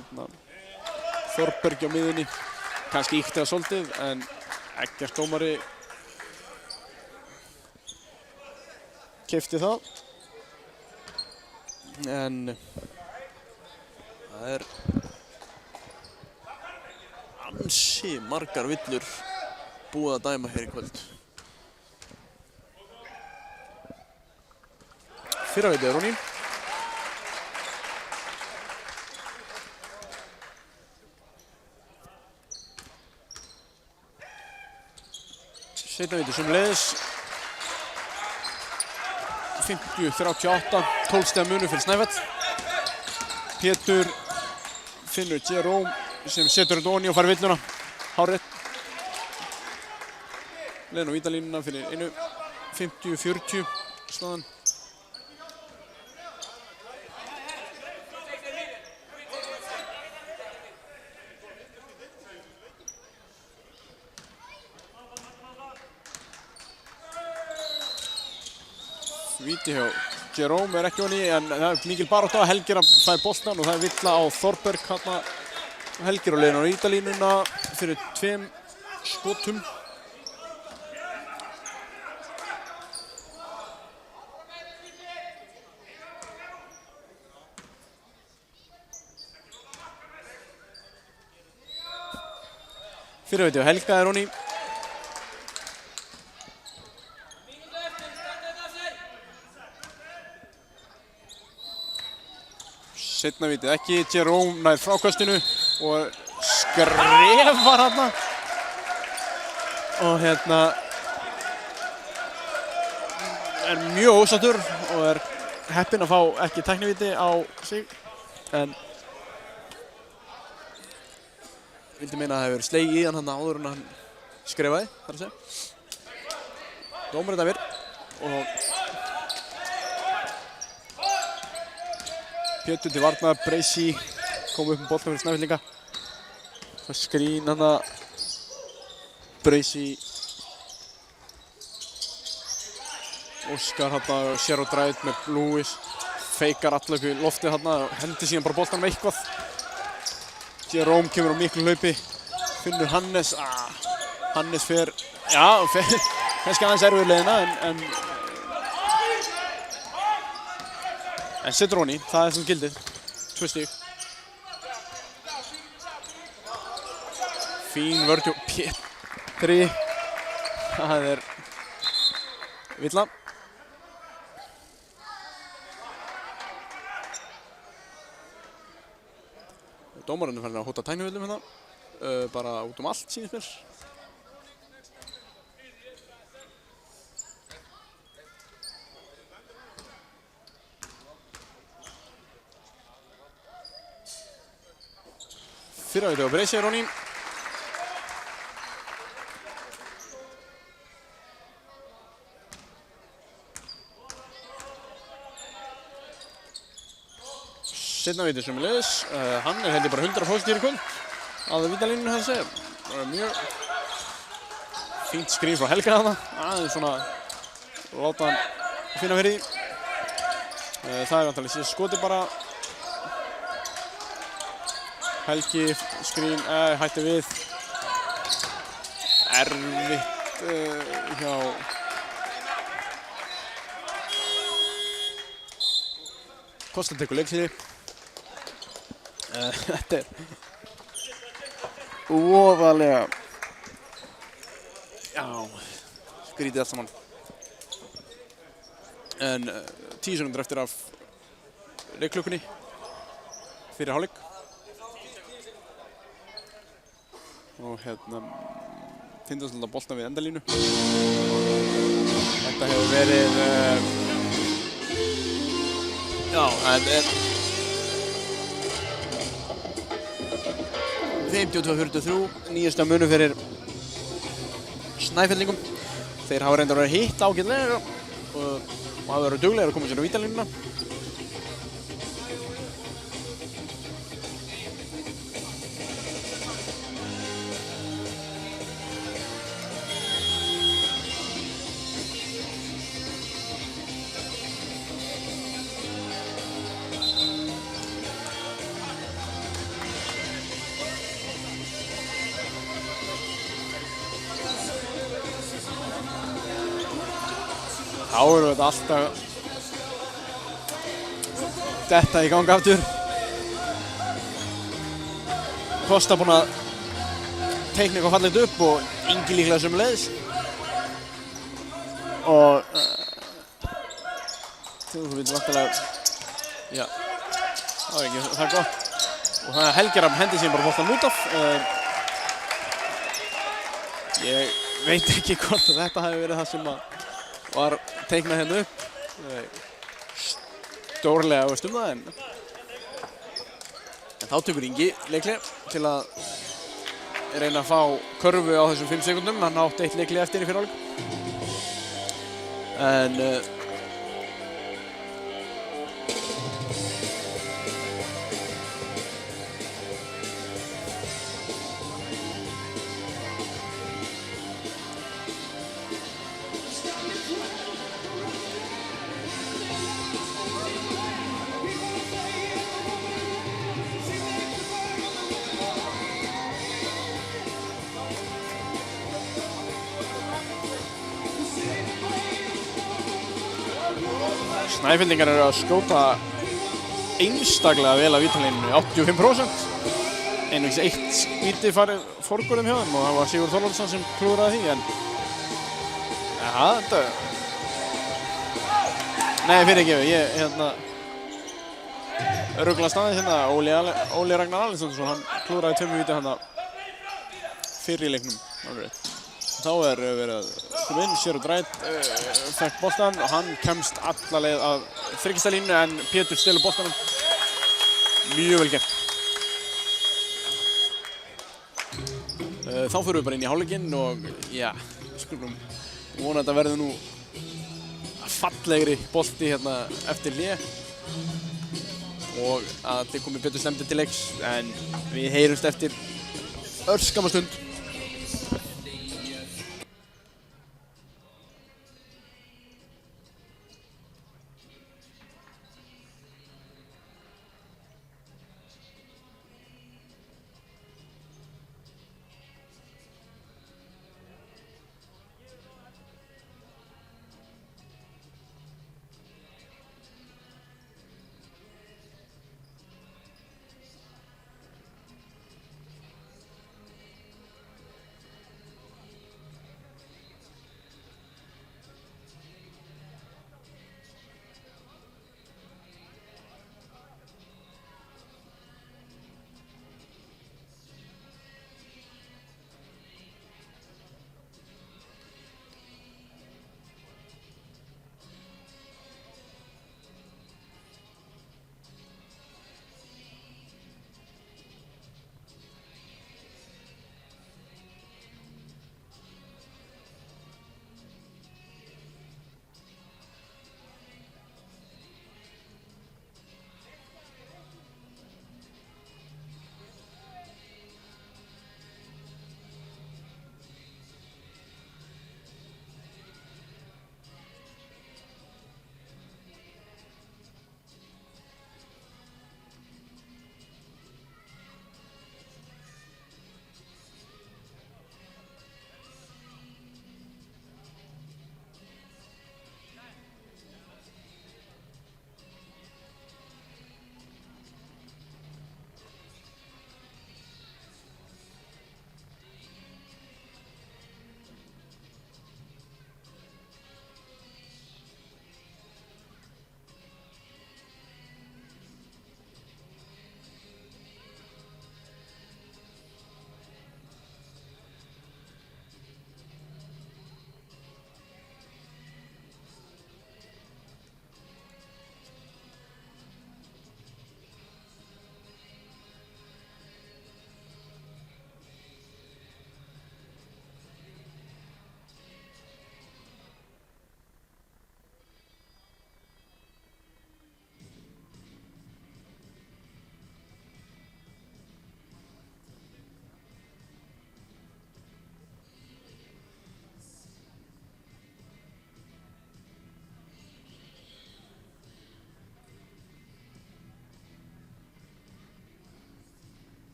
Þorbergi á miðunni. Kannski íkti það svolítið en Eggert dómari keypti það. En það ansi margar villur búið að dæma hér í kvöld. Fyrra vitið Ronny. Seinna vitið sömuleiðis. 50-38, 12 stiga munur fyrir Snæfell. Pétur finnur Jerome sem setur þetta ofan í og fær villuna. Hárrétt. Leiðin á vítalínuna fyrir einu. 50-40 staðan. Víti hjá Jerome ekki ofan í en það mikil barátta. Helgir að fæ boltan og það villa á Þorberg hérna. Helgir á leiðin á vítalínuna fyrir 2 skotum. Fyrra viti á Helga Ronny. Seinna vitið ekki, Jerome nær frákastinu og skrefar hérna. Og mjög ósáttur og heppinn að fá ekki tæknivíti á sig. En vildi meina að það hefur verið slegið í hann áður en hann skrefaði, þar að segja. Dómur þetta fyrr og Pétur til varna, Breysi kom upp með boltan fyrir Snæfellinga. Það skrín hann Breysi. Óskar hann Zero Drive með Lewis. Feikar alla upp í loftið hann og hendir síðan bara boltan með eitthvað. Jerome kemur á miklu hlaupi. Finnur Hannes. Hannes fer kannski aðeins erfiður leiðina en setur honi, það sem gildið. 2 stig. Fín vörð hjá Pétri. Það villa. Dómarinn er farin að hóta tæknivillum hérna. Bara út allt sýnist mér. Fyrra vitið á Breysi Ronny. Seinna vitið sömuleiðis. Hann heldur bara 100% í kvöld að vítalínunni það segja. Það mjög fínt skrín frá Helga þarna. Aðeins svona láta hann finna fyrir því. Það vantarlega síðan skoti bara. Helgi, skrín, hætti við. Erfitt hjá Kosta tekur leiksíði. Þetta ofalega skrítið allt saman. En 10 sekúndur eftir af leikklukkunni fyrir hálfleik. Og Tindastóll að bolta við endalínu. Þetta hefur verið 52-43, nýjasta munu fyrir Snæfellingum. Þeir hafa reyndar verið hitt ágætlega og hafa verið duglegir að koma sér á vítalínuna. Þá erum við alltaf detta í gang aftur. Kosta búinn að teikna eitthvað fallegt upp og Ingi líklega sömuleiðis. Og þú veit vantilega, já, það var ekki það gott. Og það Helgi Rafn hendi sér bara boltann út af. Ég veit ekki hvort að þetta hafi verið það sem var teiknað hérna upp. Stórlega efast það en þá tekur Ingi leikli til að reyna að fá körfu á þessum 5 sekúndum. Hann átti 1 leikli eftir í fyrri hálfleik. En Snæfellingar eru að skjóta einstaklega vel af vítalínunni, 85%. Einungis 1 víti farið forgörðum hjá þeim og það var Sigurður Þorvaldsson sem klúðraði því en þetta nei, fyrirgefi, ég ruglast aðeins Óli Ragnar Allinsson, hann klúðraði 2 víti hérna fyrr í leiknum. Þá verið að koma inn, Sérud Rætt fekk boltan og hann kemst alla leið að þryggjastalínu en Pétur stelur boltanum. Mjög vel gert. Þá förum við bara inn í hálfleikinn og já, skulum vona að þetta verði nú fallegri bolti hérna eftir hlé og að þið komið betur stemdir til leiks en við heyrumst eftir örskamma stund.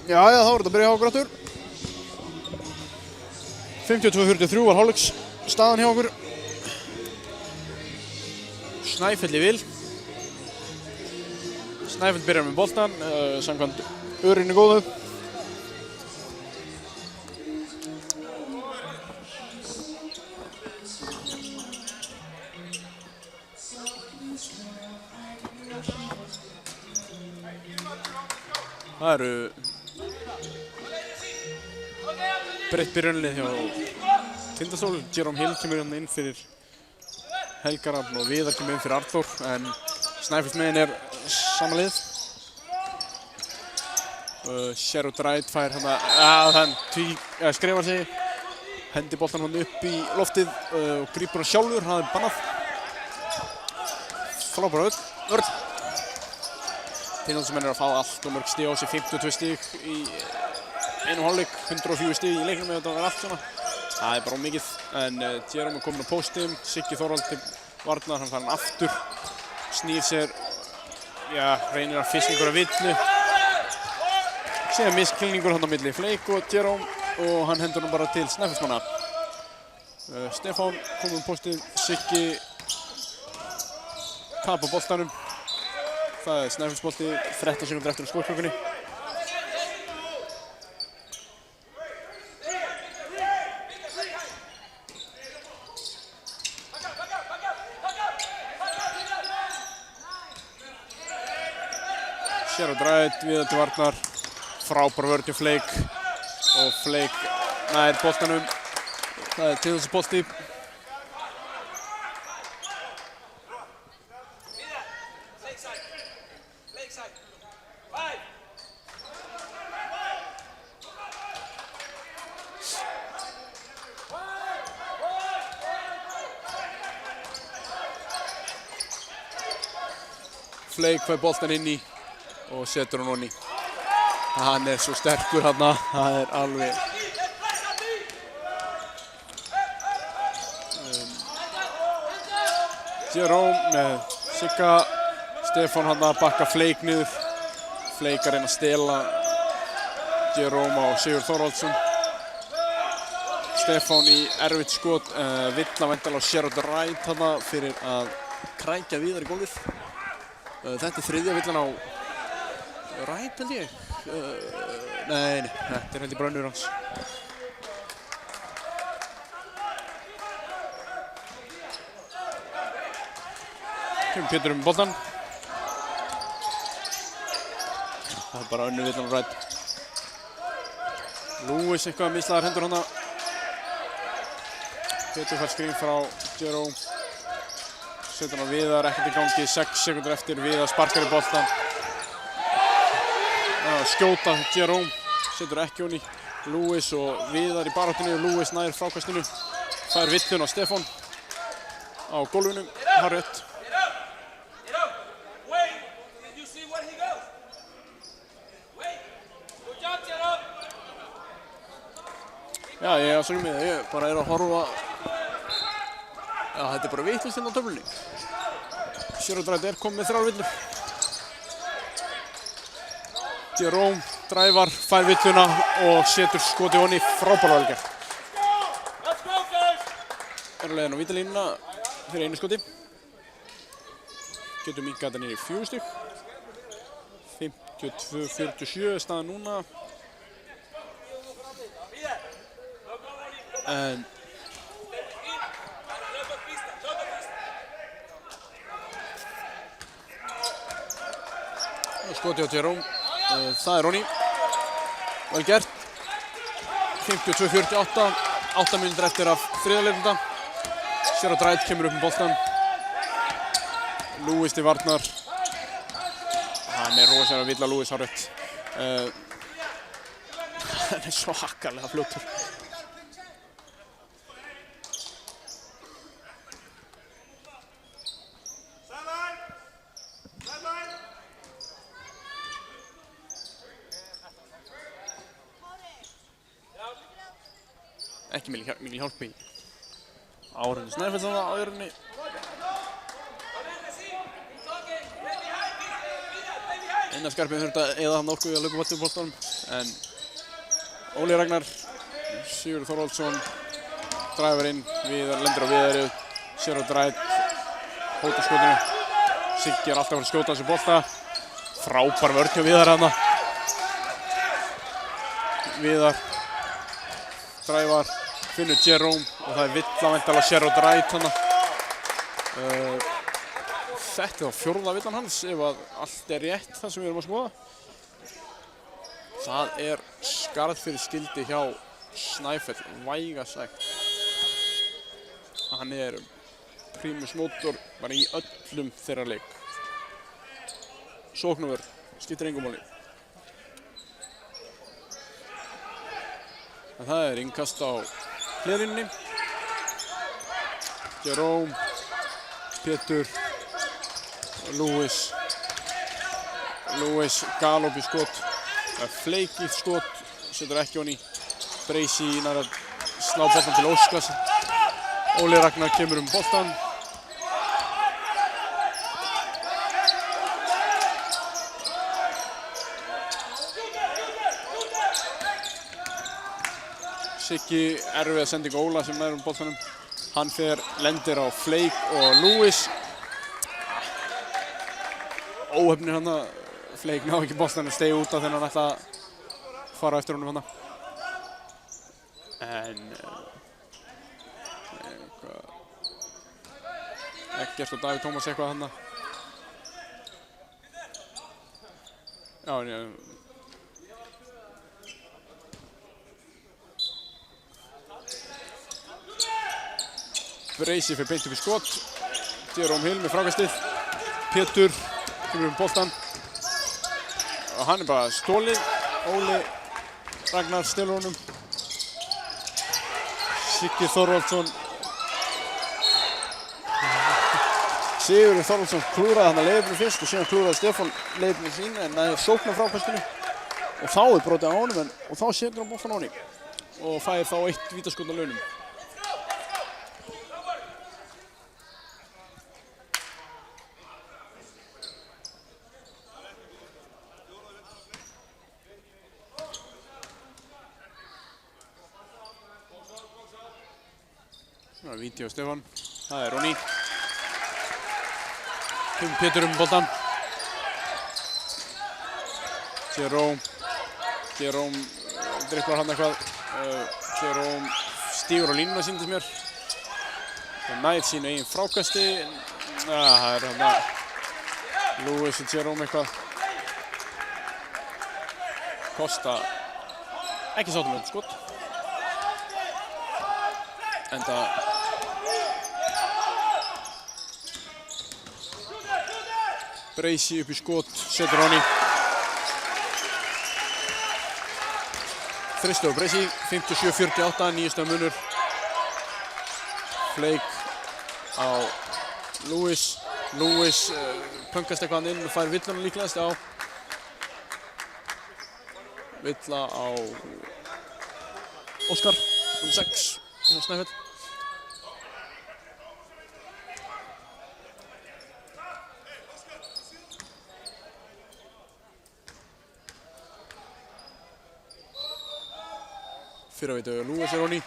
Jæja, þá er þetta að byrja hjá okkur aftur. 52-43 var hálfleiks staðan hjá okkur. Snæfell í vil. Snæfell byrjar með boltan, samkvæmt örinni góðu. Það eru breytt byrjunarlið hjá Tindastól. Jerome Hill kemur hérna inn fyrir Helga Rafn og Viðar kemur inn fyrir Arnþór, en Snæfellsmegin er sama lið. Sherrod Wright fær hérna að hann skrifar sig, hendi boltan hann upp í loftið og grípur hann sjálfur, það er bannað. Frábæra vörn. Tindastólsmenn eru að fá allt og mörg stig á sig, 52 stig í einum hálfleik, 104 stig í leiknum ef þetta var allt svona. Það er bara mikið, en Jerome er komin á póstum, Siggi Þorvald til varnar, hann fær hann aftur, snýr sér, reynir að fiska einhverja villu. Síðan miskilningur hann á milli Fleik og Jerome og hann hendur hann bara til Snæfellsmanna. Stefán komið á póstið, Siggi tapar boltanum. Það er Snæfellsbolti, 13 sekúndur eftir skotklukkunni. Sherrod Wright, Viðar til varnar, frábær vörn hjá Fleik og Fleik nær boltanum. Það er Tindastólsbolti. Fleik fær boltan inn í og setur hann onni. Hann er svo sterkur þarna, það er alveg Jerome með Sigga, Stefán hann að bakka Fleik niður. Fleik að reyna að stela Jerome á Sigurð Þorvaldsson. Stefán í erfitt skot, villa væntanlega á Sherrod Wright þarna fyrir að krækja Viðar í gólfið. Þetta er þriðja villan á Wright held ég. Nei, þetta er held ég bara önnur hans. Kemur Pétur boltan. Það er bara önnur villan á Wright. Lewis eitthvað mislaðar hendur hana. Pétur fær skrín frá Jerome. Setur hann á Viðar, ekkert í gangi, 6 sekúndur eftir, Viðar sparkar í boltan. Skjóta Jerome, setur ekki honni. Lewis og Viðar í baráttunni og Lewis nær frákastinu. Fær villun á Stefán á gólfinu, hárrétt. Já, ég er að segja mig það, ég bara er að horfa. Já, þetta er bara vitlaust hérna á töflunni. Sherrod Wright er komið með 3 villur. Jerome dræfar, fær villuna og setur skoti honni, frábæra vel gert. Er á leiðin á vítalínuna fyrir einu skoti. Getur minnkað þetta niður í 4 stig. 52-47 er staðan núna. En skoti á Jerome, það er honni, vel gert. 52-48, 8 mínútur eftir af þriðja leikluta. Sherrod Wright kemur upp með boltan. Lewis til varnar. Hann er rosalega vill að Lewis hárrétt. Hann er svo hakkalega fljótur. Ekki mikil hjálp í árunni Snæfells á öðrunni. Einar Skarpið þurfti að eyða hann orku í að laupa boltanum. en Óli Ragnar, Sigurður Þorvaldsson dræfur inn, lendir á Viðari, Sherrod Wright hótar skotinu. Siggi er alltaf að skjóta þessu bolta. Frábær vörn hjá Viðari þarna. Viðar dræfar, finnur Jerome og það er villa væntanlega Sherrod Wright þarna. Þetta var 4. villan hans ef að allt er rétt það sem við erum að skoða. Það er skarð fyrir skildi hjá Snæfell, vægast sagt. Hann er primus motor bara í öllum þeirra leik. Sóknarvörn, skiptir engu máli. En það er innkast á hliðrínni. Jerome, Pétur, Lewis galop í skot. Það er fleikið skot, setur ekki honni. Breysi nær að slá boltan til Óskars. Óli Ragnar kemur boltan. Siggi erfið sending Óla sem nær boltanum. Hann lendir á Fleik og Lewis. Óhefnir hann að Fleik ná ekki boltan að stegi út af þegar hann ætla að fara eftir honum hann. En Eggert og Davíð Tómas eitthvað hann. Já, Breysi fyrir beint upp í skot. Jerome Hill með frákastið. Pétur kemur boltan. Og hann er bara stólið. Óli Ragnar stelur honum. Siggi Þorvaldsson. Sigurður Þorvaldsson klúraði hann að leiðinu fyrst og síðan klúraði Stefán leiðinu sín en það er sókn á frákastinu. Og þá er brotið á honum og þá setur hann boltan á honni. Og fær þá 1 vítaskot á launum. Það er víti á Stefán. Það er Ronny. Kemur Pétur boltan. Jerome dribblar hann eitthvað. Jerome stígur á línuna sýndist mér. Það nær sínu eigin frákasti. Það er hann að Lewis og Jerome eitthvað. Kosta ekki sáttum með skot. Enda Breysi upp í skot, setur honni. Þristu á Breysi, 57-48, 9. munur. Fleik á Lewis. Lewis pönkast eitthvað inn og fær villana líklegast á. Villa á Óskar, 6 hjá Snæfell. Fyrra veit að Lewis er honni.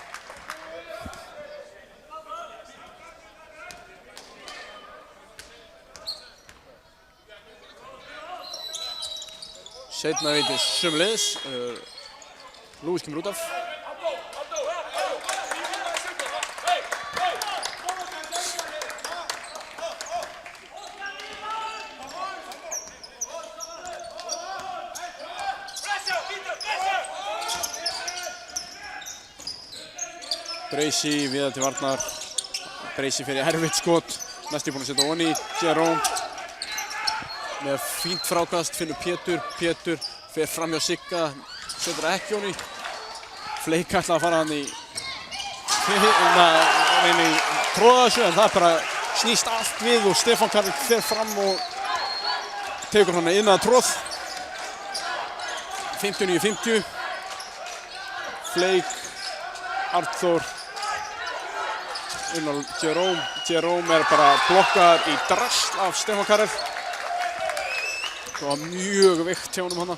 Seinna veit ég sömuleiðis. Lewis kemur út af. Breysi viða til varnar. Breysi fyrir erfitt skot. Næsti búinn að setja honni. Jerome með fínt frákast, finnur Pétur. Pétur fer fram hjá Sigga. Setur ekki honni. Fleik ætlaði að fara hann í reyni tróða þessu en það bara snýst allt við og Stefán Karl fer fram og tekur hann inn að tróð. 59-50. Fleik, Arnþór inn á Jerome. Jerome er bara blokkaður í drasl af Stefán Karl. Það var mjög veikt hjá honum hana.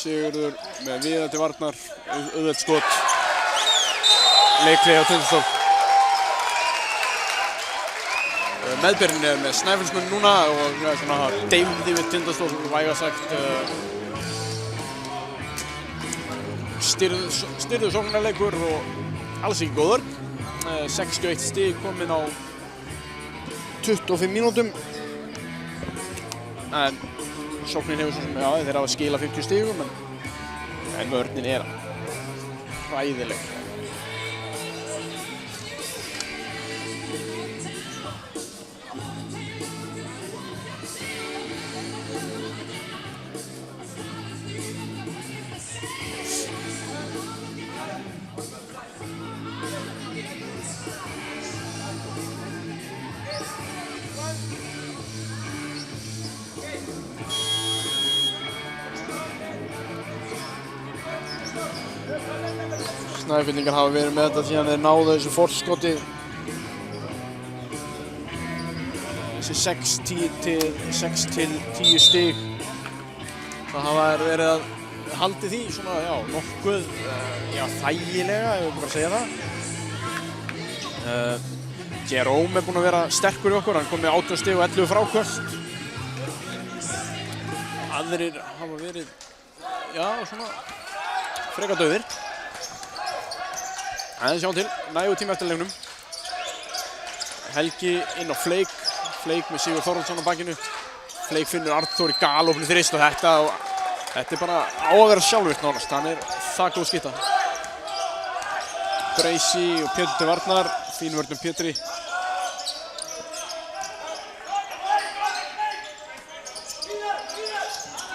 Sigurður með Viðar til varnar, auðvelt skot. Leikli á Tindastól. Meðbyrinn með Snæfellsmenn núna og svona deyfði við Tindastól, vægast sagt. Styrðu sóknarleikur og alls ekki góður. 61 stig komin á 25 mínútum. En sóknin hefur svo sem, já, þeir hafa skilað 50 stigum en vörnin er hræðileg. Snæfellingar hafa verið með þetta síðan þeir náðu þessu forskoti. Þessi 6 til 10 stig. Það hafa verið að haldi því svona, já, nokkuð, þægilega, ef við bara segja það. Jerome er búinn að vera sterkur í okkur, hann kom með 18 stig og 11 fráköst. Aðrir hafa verið, já, svona frekar dauðir. En sjáum til, nægur tíma eftir leiknum. Helgi inn á Fleik með Sigurð Þorvaldsson á bakinu. Fleik finnur Arnþór í galopni þrist og þetta er bara á að vera sjálfvirkt nánast. Hann er það góð skytta. Breysi og Pétur til varnar, fín vörn Pétri.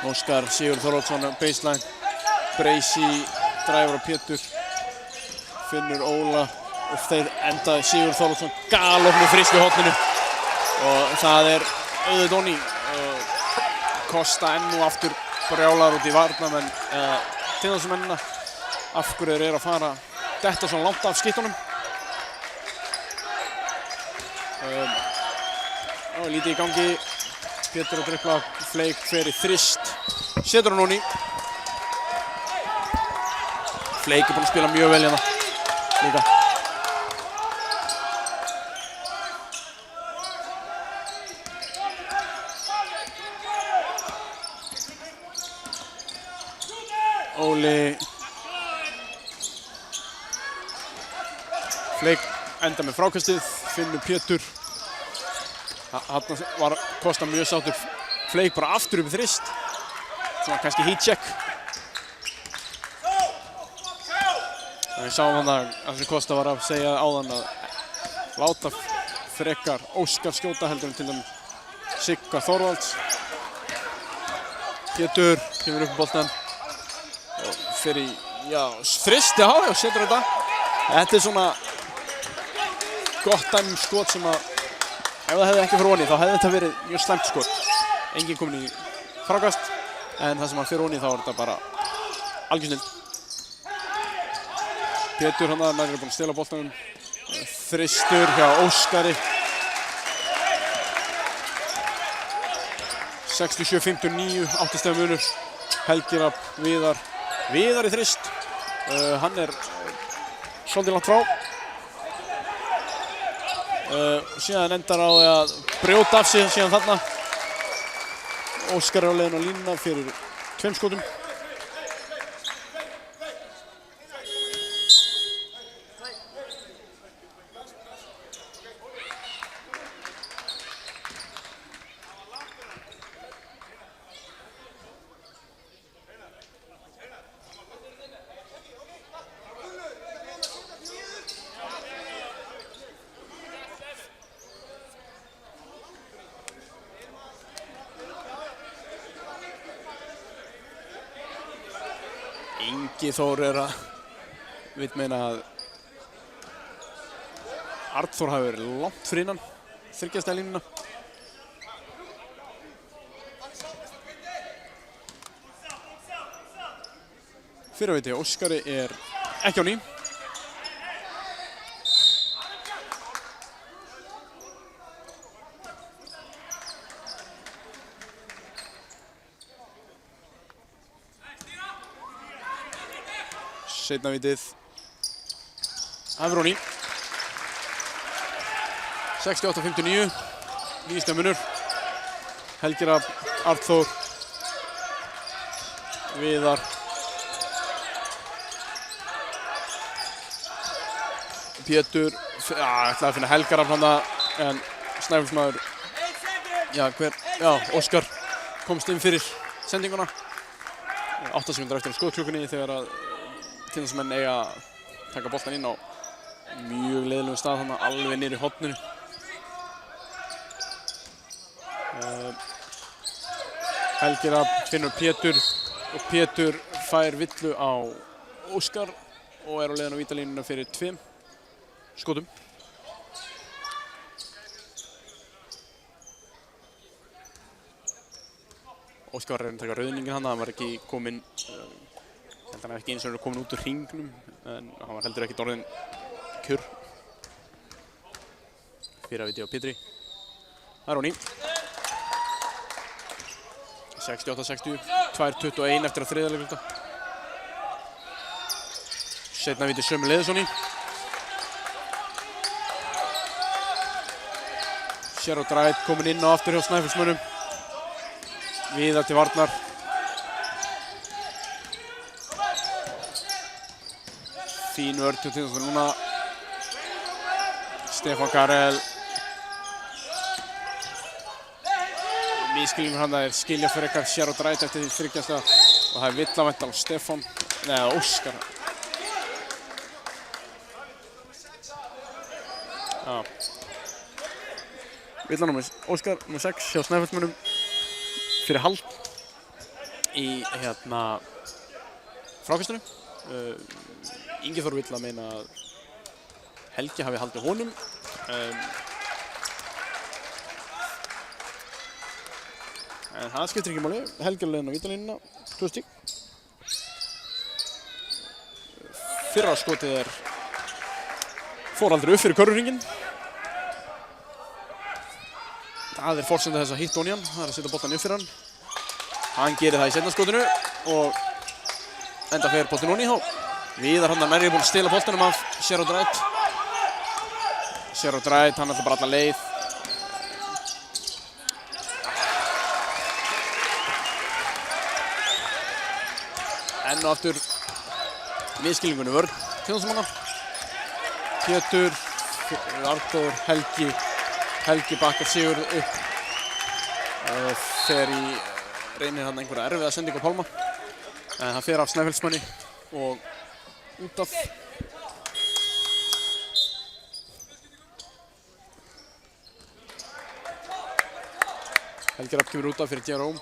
Óskar Sigurð Þorvaldsson baseline. Breysi dræfur á Pétur. Finnur Óla og þeir endaði Sigurð Þorvaldsson galopni þrist í horninu og það er auðvitað Donni Kosta enn og aftur brjálar út í varnamenn Tindastólsmennina af hverju þeir eru að fara detta svona langt af skittunum. Lítið í gangi, Pétur að dribbla, Fleik fer í þrist, setur hann onni. Fleik er búinn að spila mjög vel hérna líka. Óli Fleik enda með frákastið, finnur Pétur. Þarna var Kosta mjög sáttur. Fleik bara aftur upp í þrist. Svona kannski heat check. Við sáum hann að þessi Kosta var að segja áðan að láta frekar Óskar skjóta heldur en til dæmis Sigga Þorvalds. Pétur kemur upp í boltann og fer í, þrist, já, setur þetta. Þetta er svona gott dæmi skot sem að ef það hefði ekki fyrir onni þá hefði þetta verið mjög slæmt skot. Enginn komin í frákast en það sem hann fyrir onni þá er þetta bara algjör snill. Pétur hann er búinn að stela boltanum. Þristur hjá Óskari. 67-59, 8 stiga munur. Helgi Rafn, Viðar í þrist. Hann er svolítið langt frá. Síðan endar á að brjóta af sig síðan þarna. Óskar er á leiðin á línuna fyrir 2 skotum. Ingi Þór er að vill meina að Arnþór hafi verið langt fyrir innan 3 stiga línuna. Fyrraveiti Óskari er ekki á ný. Seinna vítið. Hafróni. 68-59. 9 stiga munur. Helgi Rafn, Arnþór, Viðar. Pétur, ætlaði að finna Helga Rafn hana, en Snæfellsmaður, Óskar komst inn fyrir sendinguna. 8 sekúndur eftir skotklukkunni þegar að Tindastóls eiga að taka boltan inn á mjög leiðilegum stað þarna alveg niður í horninu. Helgi Rafn finnur Pétur og Pétur fær villu á Óskar og er á leiðin á vítalínuna fyrir 2 skotum. Óskar var að reyna að taka rauðningin hann var ekki kominn, ég held að hann ekki eins og komin út úr hringnum, en hann var heldur ekkert orðinn kjur. Fyrir að viti á Pétri. Það er Róni. 68-60, 2:21 eftir að þriðja leikluta. Seinna viti sömuleiðis Róni. Sherrod Wright kominn inn á aftur hjá Snæfellsmönnum. Viðar til varnar. Fín vörn til Tindastóls núna. Stefán Karel. Mískilningur hann er skilja fyrir eitthvað Sherrod Wright eftir því þryggjasta og það er villavænt á Stefán, neða Óskar. Villanúmer Óskar, nr. 6 hjá Snæfellsmönnum fyrir hald í frákastinu. Ingi Þór vill að meina að Helgi hafi haldið honum. En það skiptir ekki máli. Helgi er leiðin á vítalínuna, 2 stig. Fyrra skotið fór aldrei upp fyrir körfuhringinn. Það er forsenda þess að hitta Onjan, það er að setja boltan upp fyrir hann. Hann gerir það í seinna skotinu og enda fer boltin onni í há. Viðar hann nærri búinn að stela boltanum af Sherrod Wright. Sherrod Wright, hann ætla bara alla leið. Enn og aftur misskilningunni vörn Tindastóls. Pétur, Arnþór, Helgi bakkar Sigurð upp. Fer í, reynir hann einhverja erfiða sendingu á Pálma. En hann fer af Snæfellsmanni og út af. Helgi Rafn kemur út af fyrir Jerome.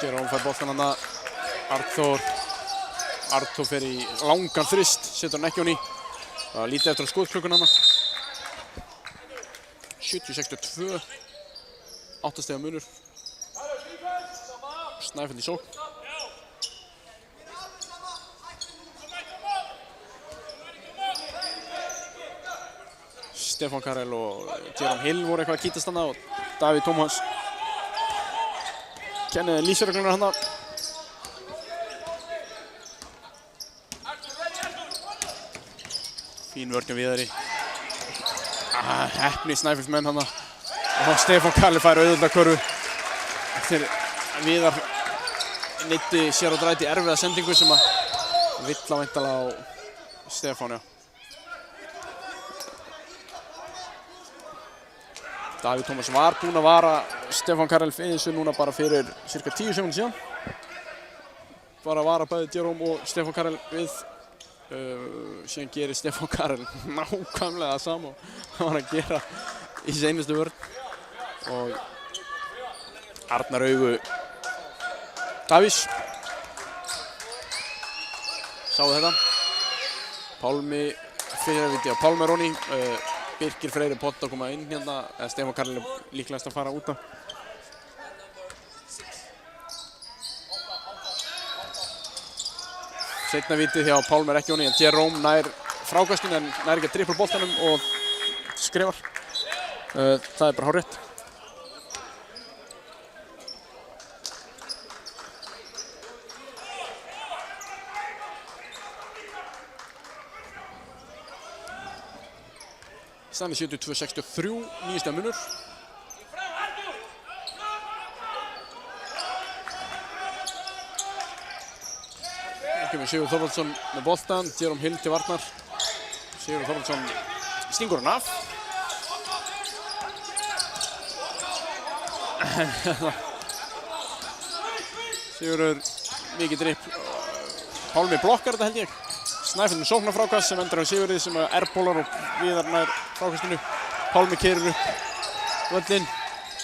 Jerome fær boltan hana. Arnþór fer í langan þrist, setur hann ekki honni. Það var lítið eftir að skotklukkan hana. 70-62, 8 stiga munur. Snæfell í sókn. Stefán Karel og Jerome Hill voru eitthvað að kýtast hana og Davíð Tómas kenniði lýsirreglunar hana. Fín vörn Viðari. Heppni Snæfellsmenn hana. Og Stefán Karel fær auðvitað körfu. Eftir Viðar neytti Sherrod Wright í erfiða sendingu sem að villa væntanlega á Stefán, já. Davíð Tómas var búinn að vara Stefán Karel fyrir þessu núna bara fyrir cirka 10 sekúndur síðan. Bara að vara bæði Jerome og Stefán Karel við. Síðan gerir Stefán Karel nákvæmlega það sama og hann var að gera í seinustu vörn. Og Arnar Augu Davís sáu þetta. Pálmi fyrir að viti á Pálmi Róni. Birkir Freyri Pott að koma inn hérna, eða Stefán Karel líklegast að fara út af. Seinna vitið hjá Pálmi er ekki honni, en Jerome nær frákastinu en nær ekki að dribla boltanum og skrifar. Það er bara hárrétt. Staðan er 72-63, 9 stiga munur. Það kemur Sigurður Þorvaldsson með boltan, Jerome Hill til varnar. Sigurður Þorvaldsson stingur hann af. Sigurður, mikið dripp. Pálmi blokkar þetta held ég. Snæfell með sóknarfrákast sem endur á Sigurði sem er airbólar og Viðar nær frákastinu. Pálmi keyrir upp völlinn.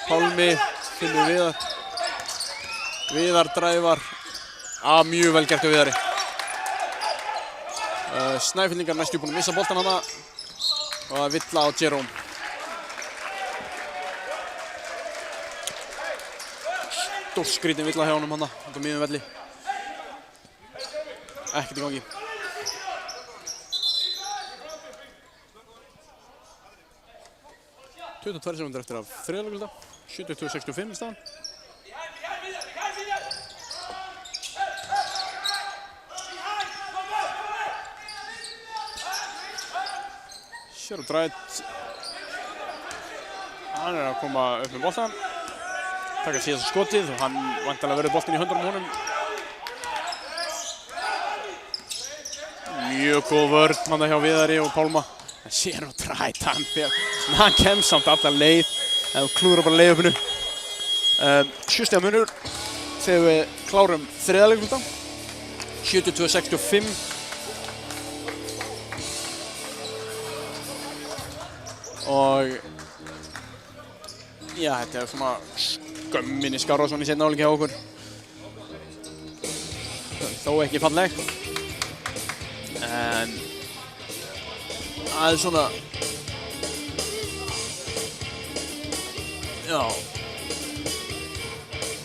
Pálmi finnur Viðar. Viðar dræfar. Mjög vel gert á Viðari. Snæfellingar næstu búin að missa boltan hana. Og það villa á Jerome. Stórskrítin villa hjá honum hana, út á miðjum velli. Ekkert í gangi. Tuttugu og tvær sekúndur eftir af þriðja hálfleik. 72-65 í staðan. Sherrod Wright. Hann er að koma upp með boltan. Taka síðasta skotið og hann væntanlega verður boltinn í höndunum á honum. Mjög góð vörn manna hjá Viðari og Pálma. En Sherrod Wright, hann kemst samt alla leið en klúðrar bara leiðuppinu. 7 stiga munur þegar við klárum þriðja leikluta. 72-65. Og já, þetta er svona skömminni skárra svona í seinni hálfleik hjá okkur. Þó ekki falleg. En aðeins svona, já,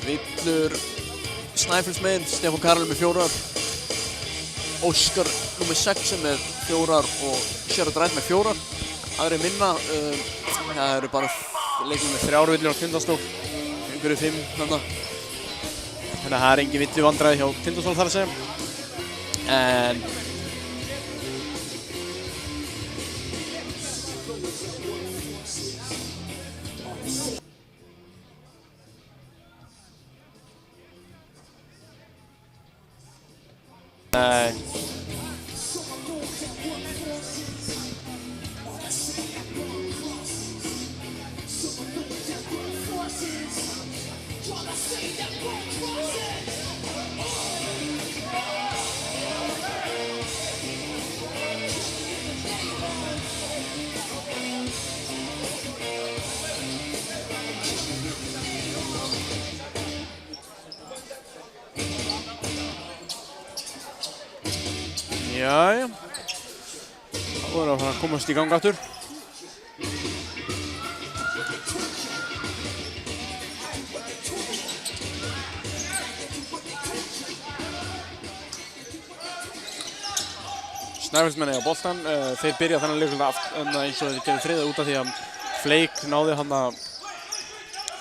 villur Snæfellsmegin, Stefán Karel með 4, Óskar nr. 6 með 4 og Sherrod Wright með 4. Aðrir minna, það eru bara leikmenn með 3 villur á Tindastól, einhverju 5 þarna. Þannig að það er engin villu vandræði hjá Tindastól þar að segja. En jæja, þá erum við að fara að komast í gang aftur. Snæfellsmenn eiga boltan, þeir byrja þennan leikluta eins og þeir gerðu þriðja út af því að Flake náði hann að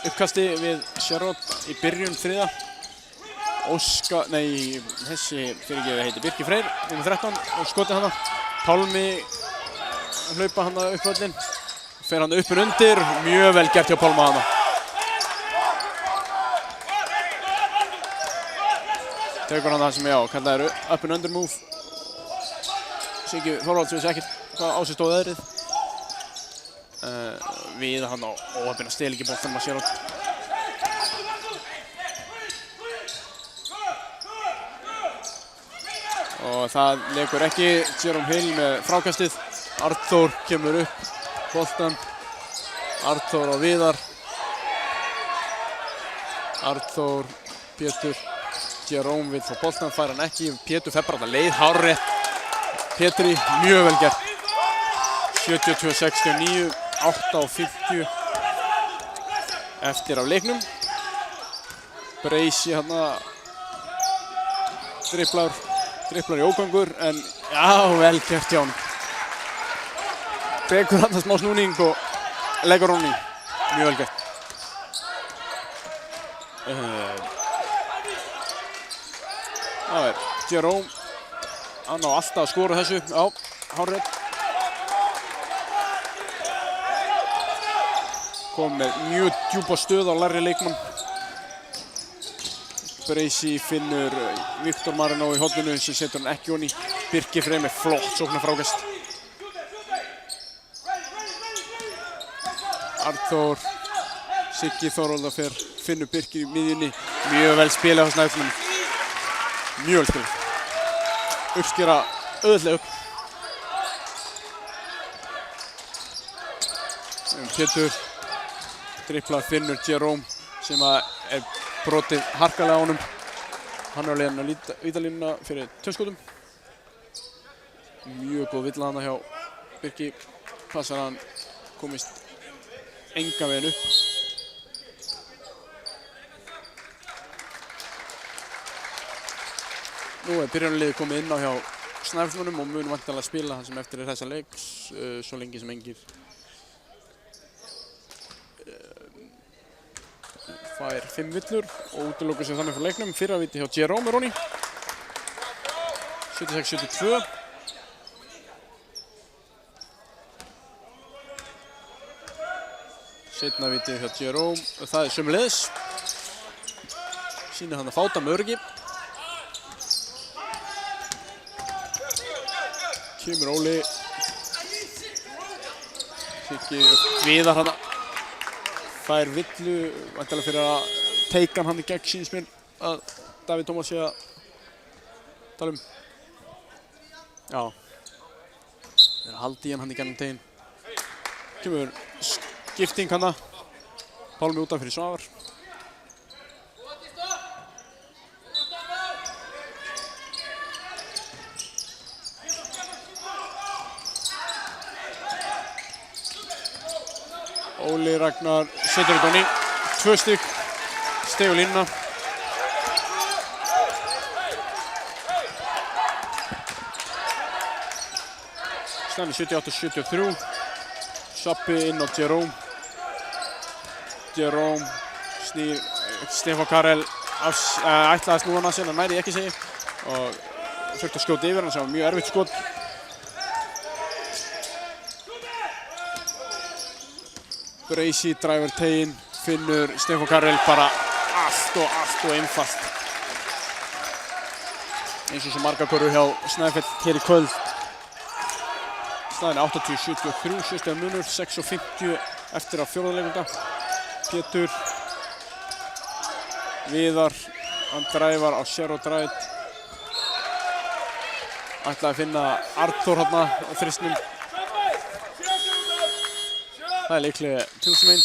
uppkasti við Sherrod í byrjun þriðja. Óskar, nei, þessi fyrirgefið heiti Birkir Freyr, nr. 13 og skotið hana. Pálmi hlaupa hana upp völlinn, fer hann upp og undir, mjög vel gert hjá Pálma hana. Tekur hann það sem ég á, kallaði up and under move. Siggi Þorvalds vissi ekkert hvað á sig stóð öðrið. Við hann á óheppinn að stela ekki boltanum að Sherrod. Og það leikur ekki Jerome Hill með frákastið. Arnþór kemur upp boltan. Arnþór og Viðar. Arnþór, Pétur, Jerome vill fá boltan, fær hann ekki. Pétur fer bara leið, hárrétt. Pétri, mjög vel gert. 72-69, 8:50 eftir af leiknum. Breysi hérna dribblar í ógangur, en já, vel gert hjá hann. Tekur hann smá snúning og leggur honum í. Mjög vel gert. Það er Jerome. Hann á alltaf að skora þessu. Já, hárrétt. kom með mjög djúpa stöð á lægri leikmann. Bracey finnur Viktor Marino í horninu sem setur hann ekki ofan í. Birkir Freyr með flott sóknarfrákast. Arnþór, Siggi Þórólda finnur Birkir í miðjunni. Mjög vel spilað á Snæfellsmönnum. Mjög vel spilað. Uppskera auðvitað upp. Pétur driblar, finnur Jerome sem er brotið harkalega á honum. Hann er á leiðinni á vítalínuna fyrir 2 skotum. Mjög góð villa hana hjá Birki. Passar að hann komist engan veginn upp. Nú er byrjunarliðið komið inn á hjá Snæfellsmönnum og mun væntanlega spila það sem eftir er þessa leiks svo lengi sem engir fær 5 villur og útilokur sig þannig frá leiknum. Fyrra víti hjá Jerome Ronny 76-72. Seinna víti hjá Jerome og það er sömuleiðis. Sýnir hann að fáta með öryggi. Kemur Óli. Siggi viðar hana. Fær villu, væntanlega fyrir að teika hann í gegn, sýnist mér að Davíð Tómas sé að tala um. Já, það er að halda í hann í gegnum teginn. Kemur skipting hana. Pálmi utan fyrir Svavar. Óli Ragnar setur þetta á ný, 2 stig, steg á línuna. Stæðan 78-73. Sappi inn á Jerome. Jerome snýr Stefán Karel ætlaði að snúa hann að sinna, næri ekki segi. Og þurfti að skjóta yfir hann sem var mjög erfitt skot. Bracey dræfur teginn, finnur Stefán Karel bara allt og einfalt. Eins og svo markakörur hjá Snæfell hér í kvöld. Staðan er 80-73, 7 stiga munur, 6:50 eftir á 4. leikunda. Pétur, Viðar, hann dræfar á Shero Dræt. Ætlaði að finna Arnþór hérna á þristnum. Það er líklega Tindastóll.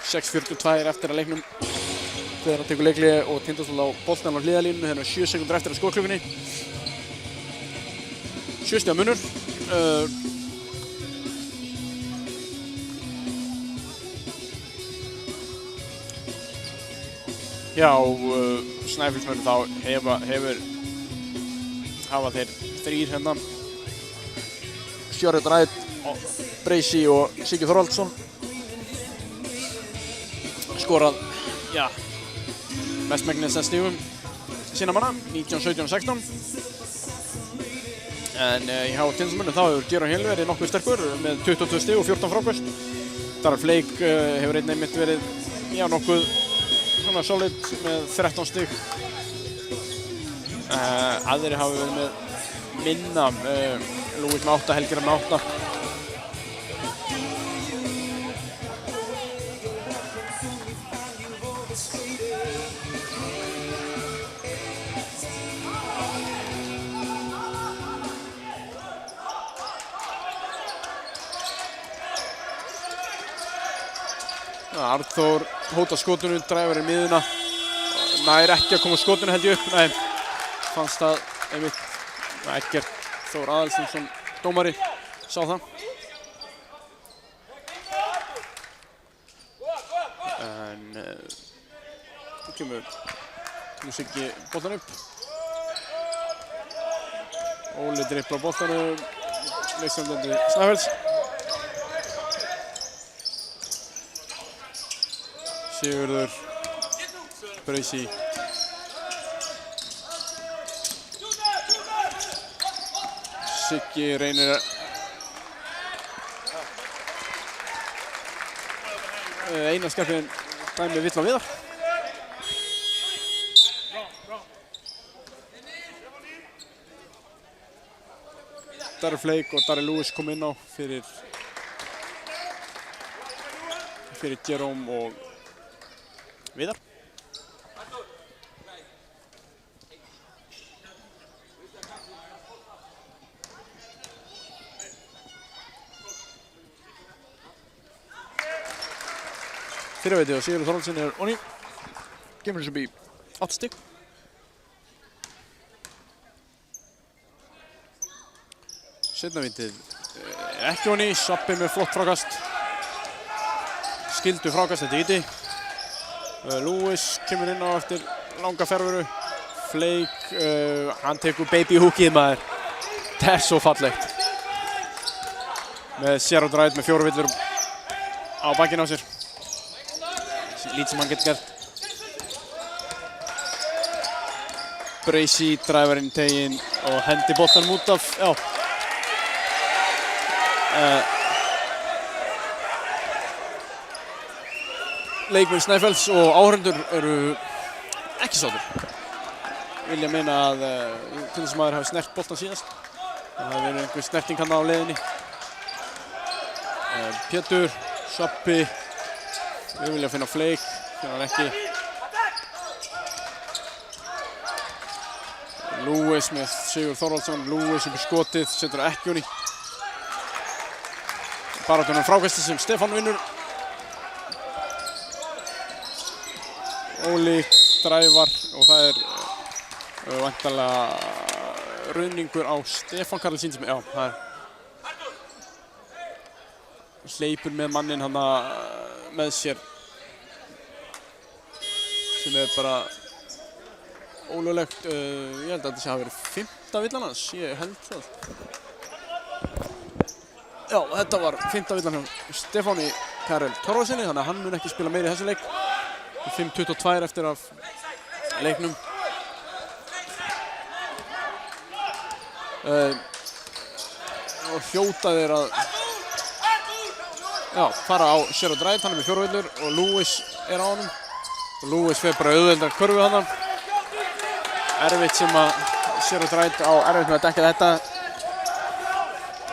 Sex 42 eftir að leiknum. Þegar hann tekur leikliði og Tindastóll á boltann á hliðarlínu. Þeir eru 7 sekúndur eftir að skotklukkunni. 7 stiga munur. Já, Snæfellsmönnum þá hafa þeir 3 hérna. Shero Dræt, Bracey og Siggi Þorvaldsson. Skorað, já, mestmegnis að stigum sína manna, 19, 17 og 16. En hjá Tindastóllsmönnum þá hefur Geron Hill verið nokkuð sterkur með 22 stig og 14 fráköst. Darrell Flake hefur einmitt verið, já, nokkuð svona solid með 13 stig. Aðrir hafa verið með minna, Lúis með 8, Helgir með 8. Arnþór hótar skotinu, dræfur í miðuna. Nær ekki að koma skotinu held ég upp. Nei, fannst það einmitt Eggert Þór Aðalsteinsson dómari sá það. En nú kemur Siggi boltan upp. Óli driblar boltanum, leikstjórnandi Snæfells. Sigurður, Bracey. Siggi reynir eina skarpiðin dæmi vill á Viðar. Darri Flake og Darri Lewis kom inn á fyrir Jerome og Viðar. Fyrraveiti og Sigurður Þorvaldsson onni. Kemur þessu upp í 8 stig. Seinna-vítið ekki onni. Svappi með flott frákast. Skildu frákast þetta víti. Lewis kemur inn á eftir langa fjarveru. Flake, hann tekur baby hookið maður. Það er svo fallegt. Með Sherrod Wright með 4 villur á bakinu á sér. Lítið sem hann getur gert. Bracey dræfarinn teginn og hendi boltanum út af, já. Leikmenn Snæfells og áhorfendur eru ekki sáttir. Vilja meina að tunnusmaður hafi snert boltan síðast. Það hafi verið einhver snerting hann á leiðinni. Pétur, Svappi. Við vilja finna Flake, finna hann ekki. Lewis með Sigurður Þorvaldsson. Lewis upp í skotið, setur það ekki onni. Baráttunum frákasti sem Stefán vinnur. Óli dræfar og það er væntanlega ruðningur á Stefán Karlsson sem, já, það er hleypur með mannin hann með sér sem er bara ólöglegt. Ég held að þetta sé hafi verið 5. villan hans, ég held það. Já, þetta var 5. villan hjá Stefáni Karel Torfasyni, þannig að hann mun ekki spila meira í þessum leik. 5:22 eftir af leiknum. Og hljóta þeir að fara á Sherrod Wright, hann er með 4 villur og Lewis er á honum. Og Lewis fer bara auðveldar körfu hann. Erfitt sem að Sherrod Wright á erfitt með að dekka þetta.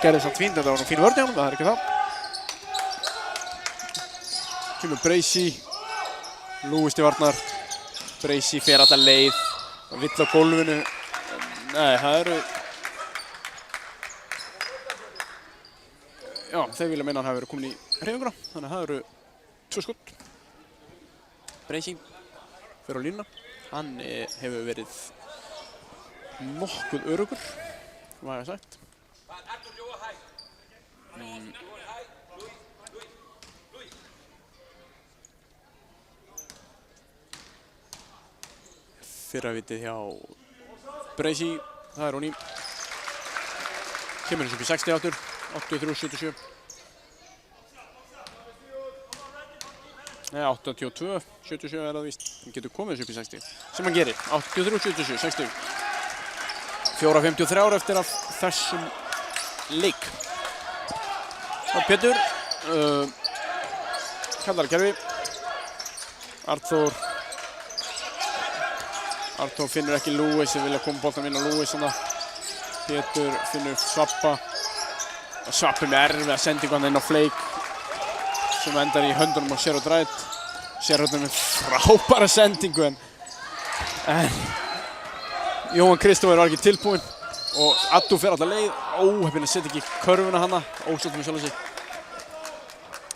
Gerði samt fínt, þetta var nú fín vörn hjá honum, það er ekki það. Kemur Bracey. Lewis til varnar. Bracey fer alla leið. Vill á gólfinu. Nei, það eru... Já, þeir vilja meina að hann hafi verið komin í hreyfinguna, þannig að það eru 2 skot. Bracey fer á línuna. Hann hefur verið nokkuð öruggur, hvað hef ég sagt. Fyrravitið hjá Bracey, það er hún í. Kemur þessu upp í 60 áttur, 83-77. Nei, 82-77 er það víst. Hann getur komið þessu upp í 60, sem hann gerir. 83-77, 60. 4:53 eftir af þessum leik. Það er Pétur. Kallar kerfi. Arthur finnur ekki Lewis, sem vilja koma boltan inn á Lewis. Pétur finnur Svappa. Svappi með erfiða sendingu hann inn á Flake, sem endar í höndunum á Sherrod Wright. Sherrod með frábæra sendingu, en Jóhann Kristófer var ekki tilbúinn og Addu fer alla leið. Óheppinn að setja ekki körfuna hana, ósáttur með sjálfan sig.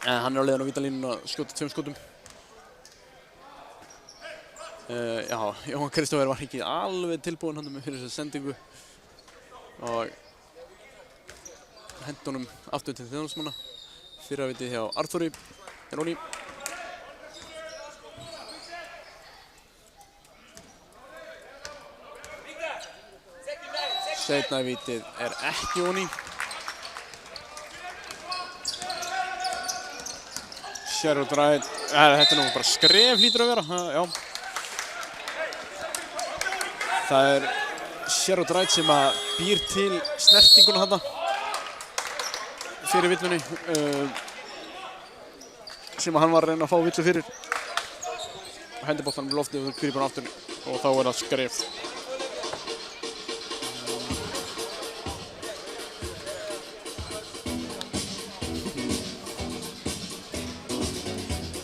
En hann er á leiðin á vítalínuna að skjóta 2 skotum. Já, Jóhann Kristófer var ekki alveg tilbúinn hann fyrir þessa sendingu og hendi honum aftur til þjóðnámsmanna. Fyrravitið hjá Arthuri er onni. Seinna vitið er ekki onni. Sherrod Wright, þetta er nú bara skref hlýtur að vera, já. Það er Sherrod Wright sem að býr til snertinguna þarna fyrir villunni. sem hann var að reyna að fá villu fyrir. Hendir boltanum í loftið og grípur hann aftur og þá er það skref.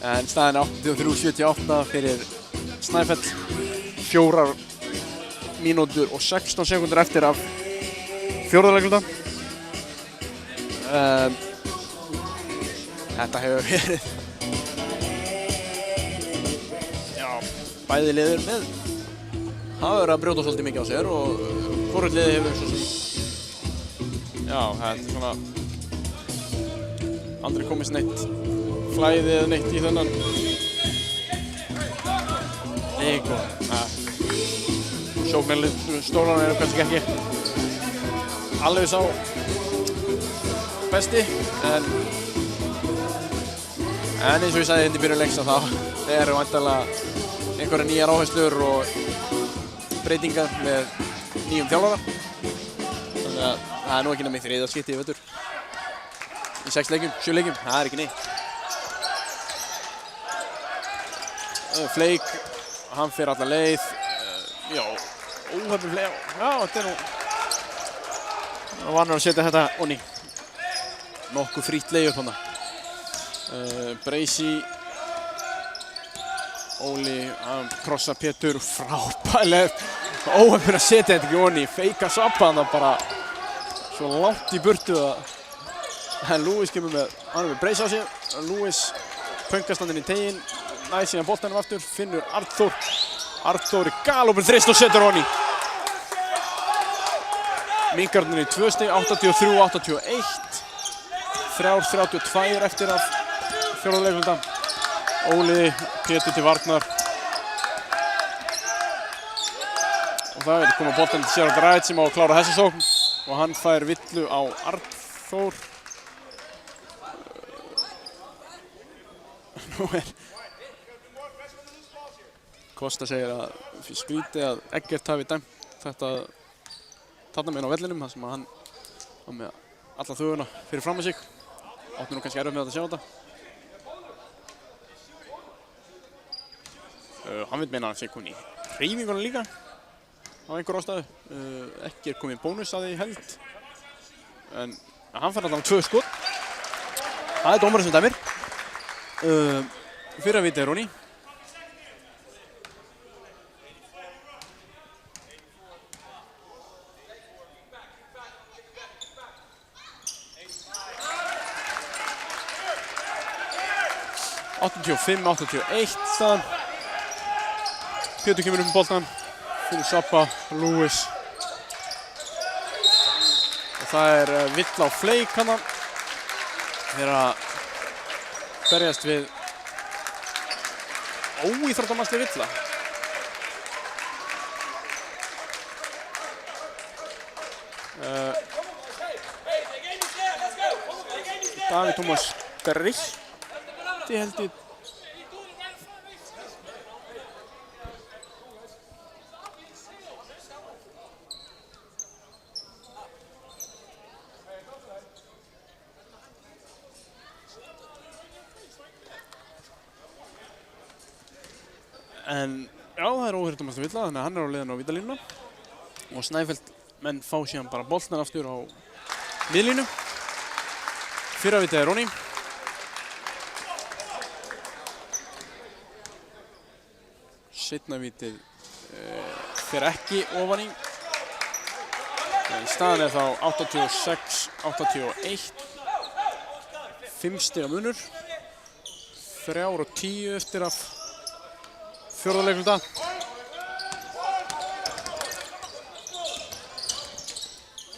En staðin 83-78 fyrir Snæfell. 4 mínútur og 16 sekúndur eftir af fjórða leikluta. Þetta hefur verið bæði liðir með hafa verið að brjóta svolítið mikið á sér og hvorugt liðið hefur svo sem þetta er svona aldrei komist neitt flæði eða neitt í þennan leik og sóknarlið stólan eru kannski ekki alveg sá besti en eins og ég sagði hérna í byrjun leiks að þá eru væntanlega einhverja nýjar áherslur og breytingar með nýjum þjálfara. Þannig að það er nú ekki nema í þriðja skipti í vetur. Í 6 leikjum, 7 leikjum, það er ekki neitt. Fleik, hann fer alla leið. Óhefnum Fleik, þetta er nú... Hann var að setja þetta onni. Nokkuð frítt leið upp hana. Breysi. Óli að krossa Pétur frábærlega óhefnir að setja þetta ekki onni, feika sappa hann bara svo langt í burtu að Lewis kemur með hann með Breis á sig, Lewis pöngast hann inn í teginn, næði síðan boltanum aftur, finnur Arþór í galopin þrist og setur onni. Minkarnir í 2 stig, 83-81, 3:32 eftir af fjórða leikluta. Óli, Pétur til varnar og það er komið boltan til Sérhard Rætt sem á að klára þessa sókn og hann fær villu á Arþór. Nú Kosta segir að skrítið að Eggert hafi dæmt þetta þarna meginn á vellinum þar sem að hann var með alla þöguna fyrir fram að sig. Átti nú kannski erfitt með að sjá þetta. Hann vil meina að hann sé komin í hreyfinguna líka á einhver ástæðu. Ekki komin bónus að því held. En hann fær allavega 2 skot. Það er dómarinn sem dæmir. Fyrra víti er Ronny. (85-81) staðan. Pétur kemur upp með boltan, fyrir Sappa, Lewis. Og það er vill á Fleik hana. Þeir að berjast við óíþróttamannsleg villa. Davíð Tómas Greitti held ég. En já, það er óhyrtumast villa, þannig að hann er á leiðinu á vítalínuna. Og Snæfell menn fá síðan bara boltan aftur á miðlínu. Fyrra vitið er Ronny. Seinna vitið fer ekki ofan í. En staðan er þá 86-81. 5 stiga munur. 3:10 eftir af fjórða leikluta.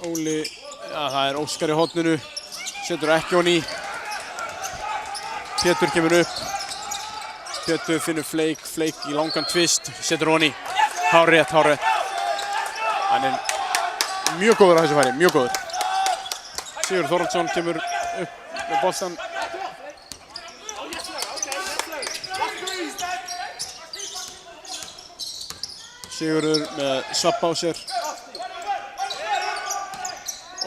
Óli, það er Óskar í horninu. Setur ekki hon í. Pétur kemur upp. Pétur finnur Fleik í langan tvist. Setur hon í. Hárrétt. Hann er mjög góður á þessu færi, mjög góður. Sigurður Þorvaldsson kemur upp með boltan. Sigurður með Svappa á sér.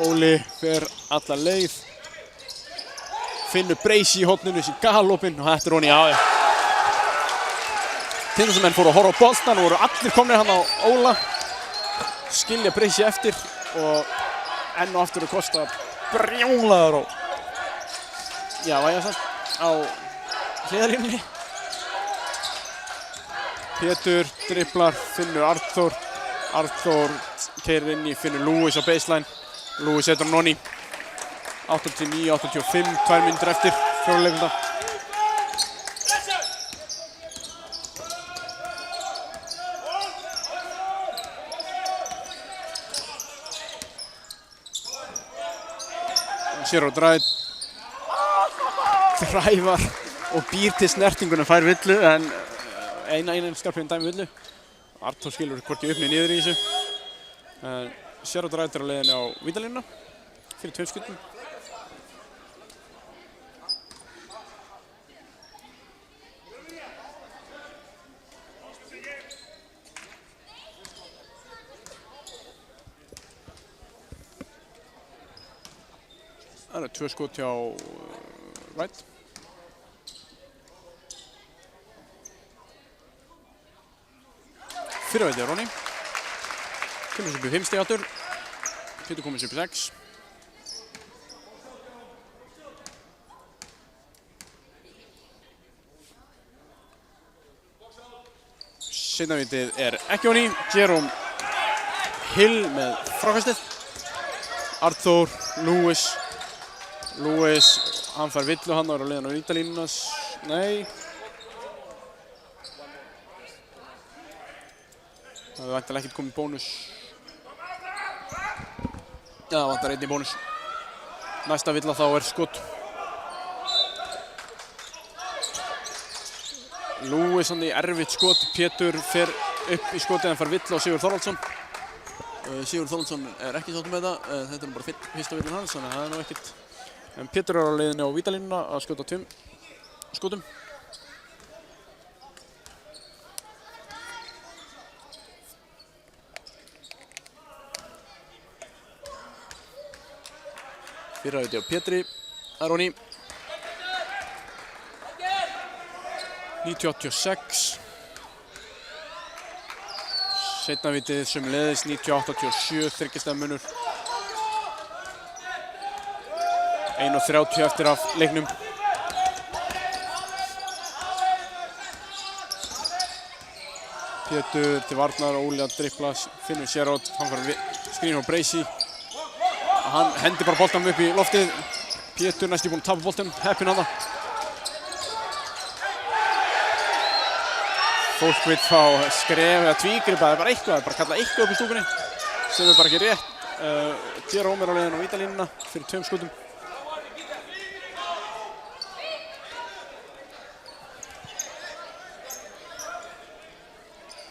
Óli fer alla leið. Finnur Bracey í horninu sem galopinn og þetta er Ronny, já. Tindastamenn fóru að horfa á boltann og voru allir komnir hann á Óla. Skilja Bracey eftir og enn og aftur að kosta brjálaður og já, vægast á hliðarlínunni. Pétur dribblar, Finnur Arnþór. Arnþór keyrir inn í Finnur Lewis á baseline. Lewis setur hann Ronny. 89-85, 2 mínútur eftir fjóruleikunda. Sér á dræfar og býr til snertinguna, fær villu en eina skarpinn dæmi villu. Arnþór skilur hvorki upp niður niður í þessu. En sér á dræfar á leiðinni á vítalínuna fyrir 2 skutum. Það eru 2 skot hjá Wright. Fyrravæti Ronny. Kemur upp í 5 stig aftur. Pétur komið upp í 6. Seinavitið er ekki Ronny. Jerome Hill með frákastið. Arnþór, Lewis, hann fær villu, hann var á leiðan á vítalínuna. Nei. Það hefur væntanlega ekkert komið bónus. Já, það vantar einn í bónus. Næsta villa þá er skot. Lewis hann í erfitt skot. Pétur fer upp í skotið, hann fær villu á Sigurð Þorvaldsson. Sigurður Þorvaldsson er ekki sáttur með þetta. Þetta er bara fyrsta villin hans, þannig að það er nú ekkert. En Pétur er á leiðinni á vítalínuna að skjóta 2 skotum. Fyrravíti á Pétri, Ronny. 90-86. Seinnavitið sömuleiðis 90-87, 3 stiga munur. 1:30 eftir af leiknum. Pétur til varnar, Óli að dribbla, Finnur Sherrod, hann fær skrín á Bracey. Hann hendir bara boltanum upp í loftið. Pétur næst búinn að tapa boltanum, heppinn hann. Fólk vill fá skref eða tvígrip eða bara eitthvað, bara kalla eitthvað upp í stúkunni sem er bara ekki rétt. Jerome er á leiðinni á vítalínuna fyrir 2 skotum.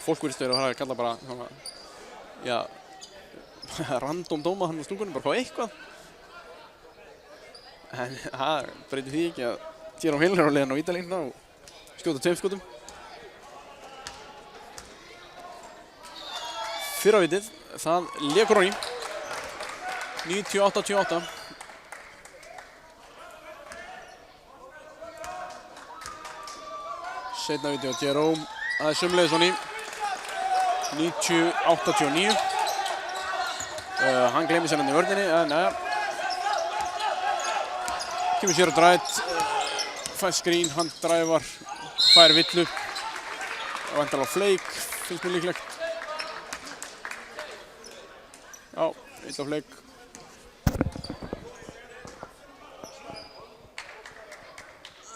Fólk virðist vera að fara að kalla bara svona, já, random dóma hann á stúkunni, bara fá eitthvað. En það breytir því ekki að Jerome Hill er á leiðinni á vítalínuna og skjóta 2 skotum. Fyrravitið, það lékur Ronny. 90-88. Seinna viti á Jerome, það er sömuleiðis Ronny. 90-89. Hann gleymir sér hann í vörninni, en ja. Kemur sér á dræt, fær skrín, hann dræfar, fær villu. Væntanlega á fleik, finnst mér líklegt. Já, eitt á fleik.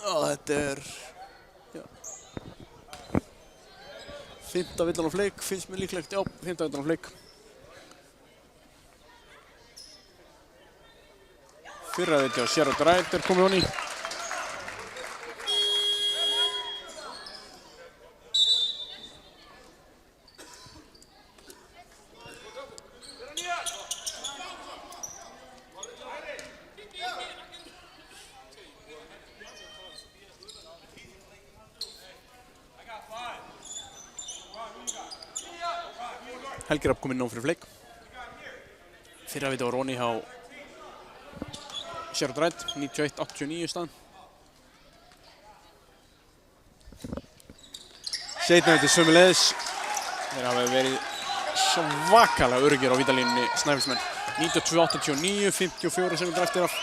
Já, þetta er, já, 5. villan á fleik, finnst mér líklegt, já, 5. villan á fleik. Fyrra viti á Sherrod Wright er komið honni. Helgi Rapp kominn nóg fyrir fleik. Fyrra viti á Ronny hjá Sherrod Wright, 91-89 staðan. Seinna sömuleiðis. Þeir hafa verið svakalega öruggir á vítalínunni Snæfellsmenn. 92-89, 54 sekúndur eftir af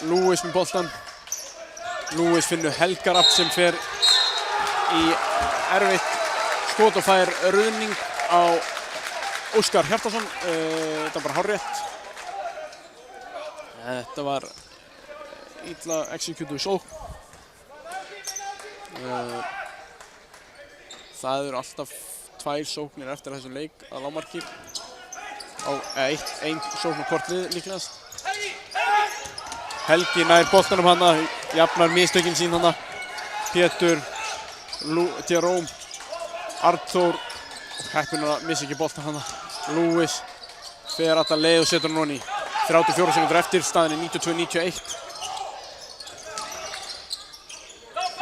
Lewis með boltan. Lewis finnur Helga Rapp sem fer í erfitt skot og fær ruðning á Óskar Hjartarson. Þetta var bara hárrétt. Þetta var illa executed sókn. Það eru alltaf 2 sóknir eftir þessum leik að lágmarki. Ein sókn á hvort lið líklegast. Helgi nær boltanum hana, jafnar mistökin sín hana. Pétur, Jerome, Arthur, heppinn að missa ekki boltan hana. Lewis fer alltaf leið og setur hann onni. 34 sekúndur eftir, staðan er 92-91.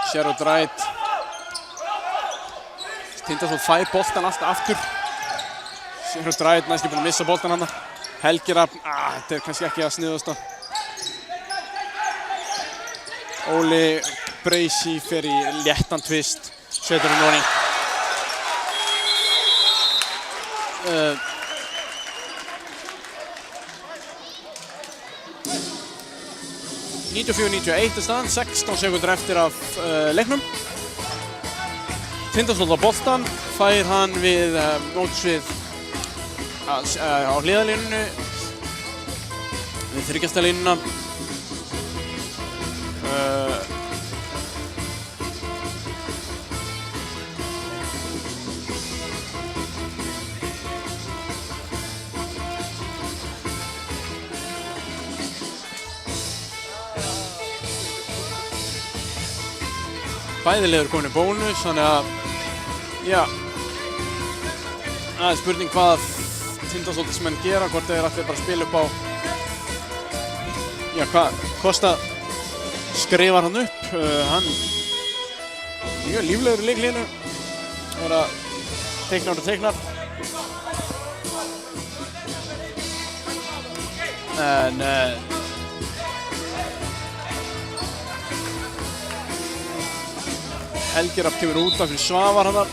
Sherrod Wright. Tindastóll fær boltan alltaf aftur. Sherrod Wright næst búinn að missa boltan hana. Helgi Rapp, þetta er kannski ekki að sniðast það. Óli Breysi fer í léttan twist, setur hann onni. 94-91 er staðan, 16 sekúndur eftir af leiknum. Tindastóll á boltan, fær hann við mótsvið á hliðarlínunni við þryggjasta línuna. Bæði lið eru komin í bónus, þannig að já, það er spurning hvað Tindastólsmenn gera, hvort þeir ætli bara að spila upp á já, hvað Kosta skrifar hann upp, hann mjög líflegur í leiklínu, bara teiknar og teiknar. En Helgi Rapp kemur út af fyrir Svavar hann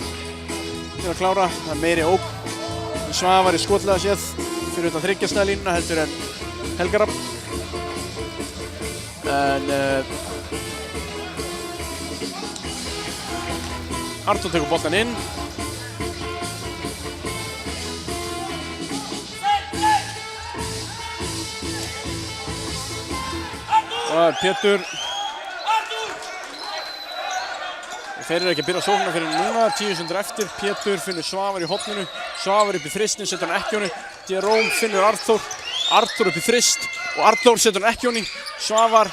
til að klára, það er meiri ógn. Svavar er skotlega séð fyrir utan þryggjastæðalínuna heldur en Helgi Rapp. En Arthur tekur boltan inn. Og það er Pétur. Þeir eru ekki að byrja sóknina fyrir núna, 10 sekúndur eftir. Pétur finnur Svavar í horninu. Svavar upp í þristinn, setur hann ekki honni. Jerome finnur Arthur. Arthur upp í þrist og Arthur setur hann ekki honni. Svavar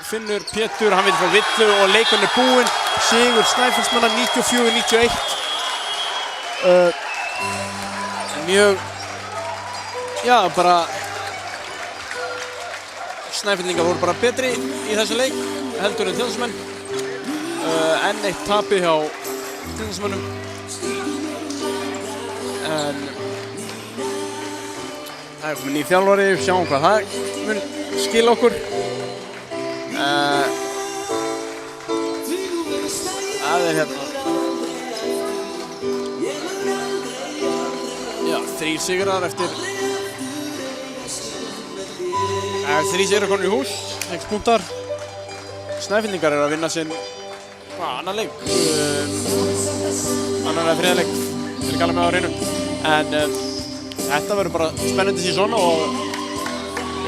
finnur Pétur, hann vil frá villu og leikurinn er búinn. Sigur Snæfellsmanna 94-91. Mjög, já bara, Snæfellingar voru bara betri í þessu leik heldur en Tindastólsmenn. Enn eitt tapið hjá Tindastólsmönnum. En það er komin nýr þjálfari, sjáum hvað það mun skila okkur. Það er hérna, já, 3 sigrar eftir, 3 sigrar konur í hús, 6 punktar. Snæfellingar eru að vinna sinn annan leik, annan eða þriðja leik, til að kalla mig á hreinu. En þetta verður bara spennandi síðan og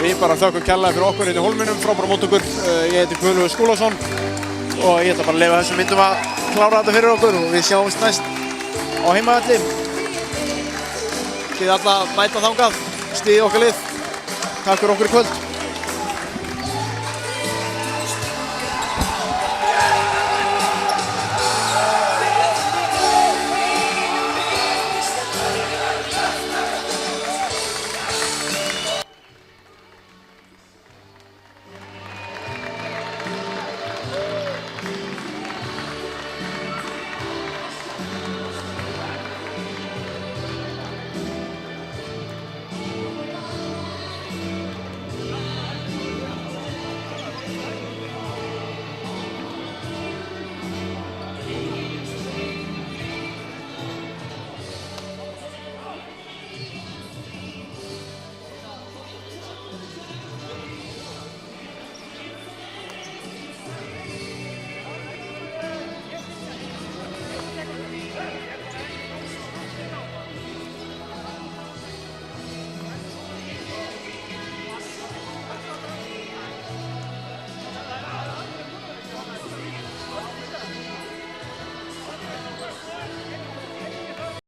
við bara þökkum kærlega fyrir okkur hérna í Hólminum, frábæra móttökur. Ég heiti Guðlaugur Skúlason og ég ætla bara að leyfa þessum myndum að klára þetta fyrir okkur og við sjáumst næst á heimavelli. Þið alla mæta þangað, styðja okkar lið. Takk fyrir okkur í kvöld.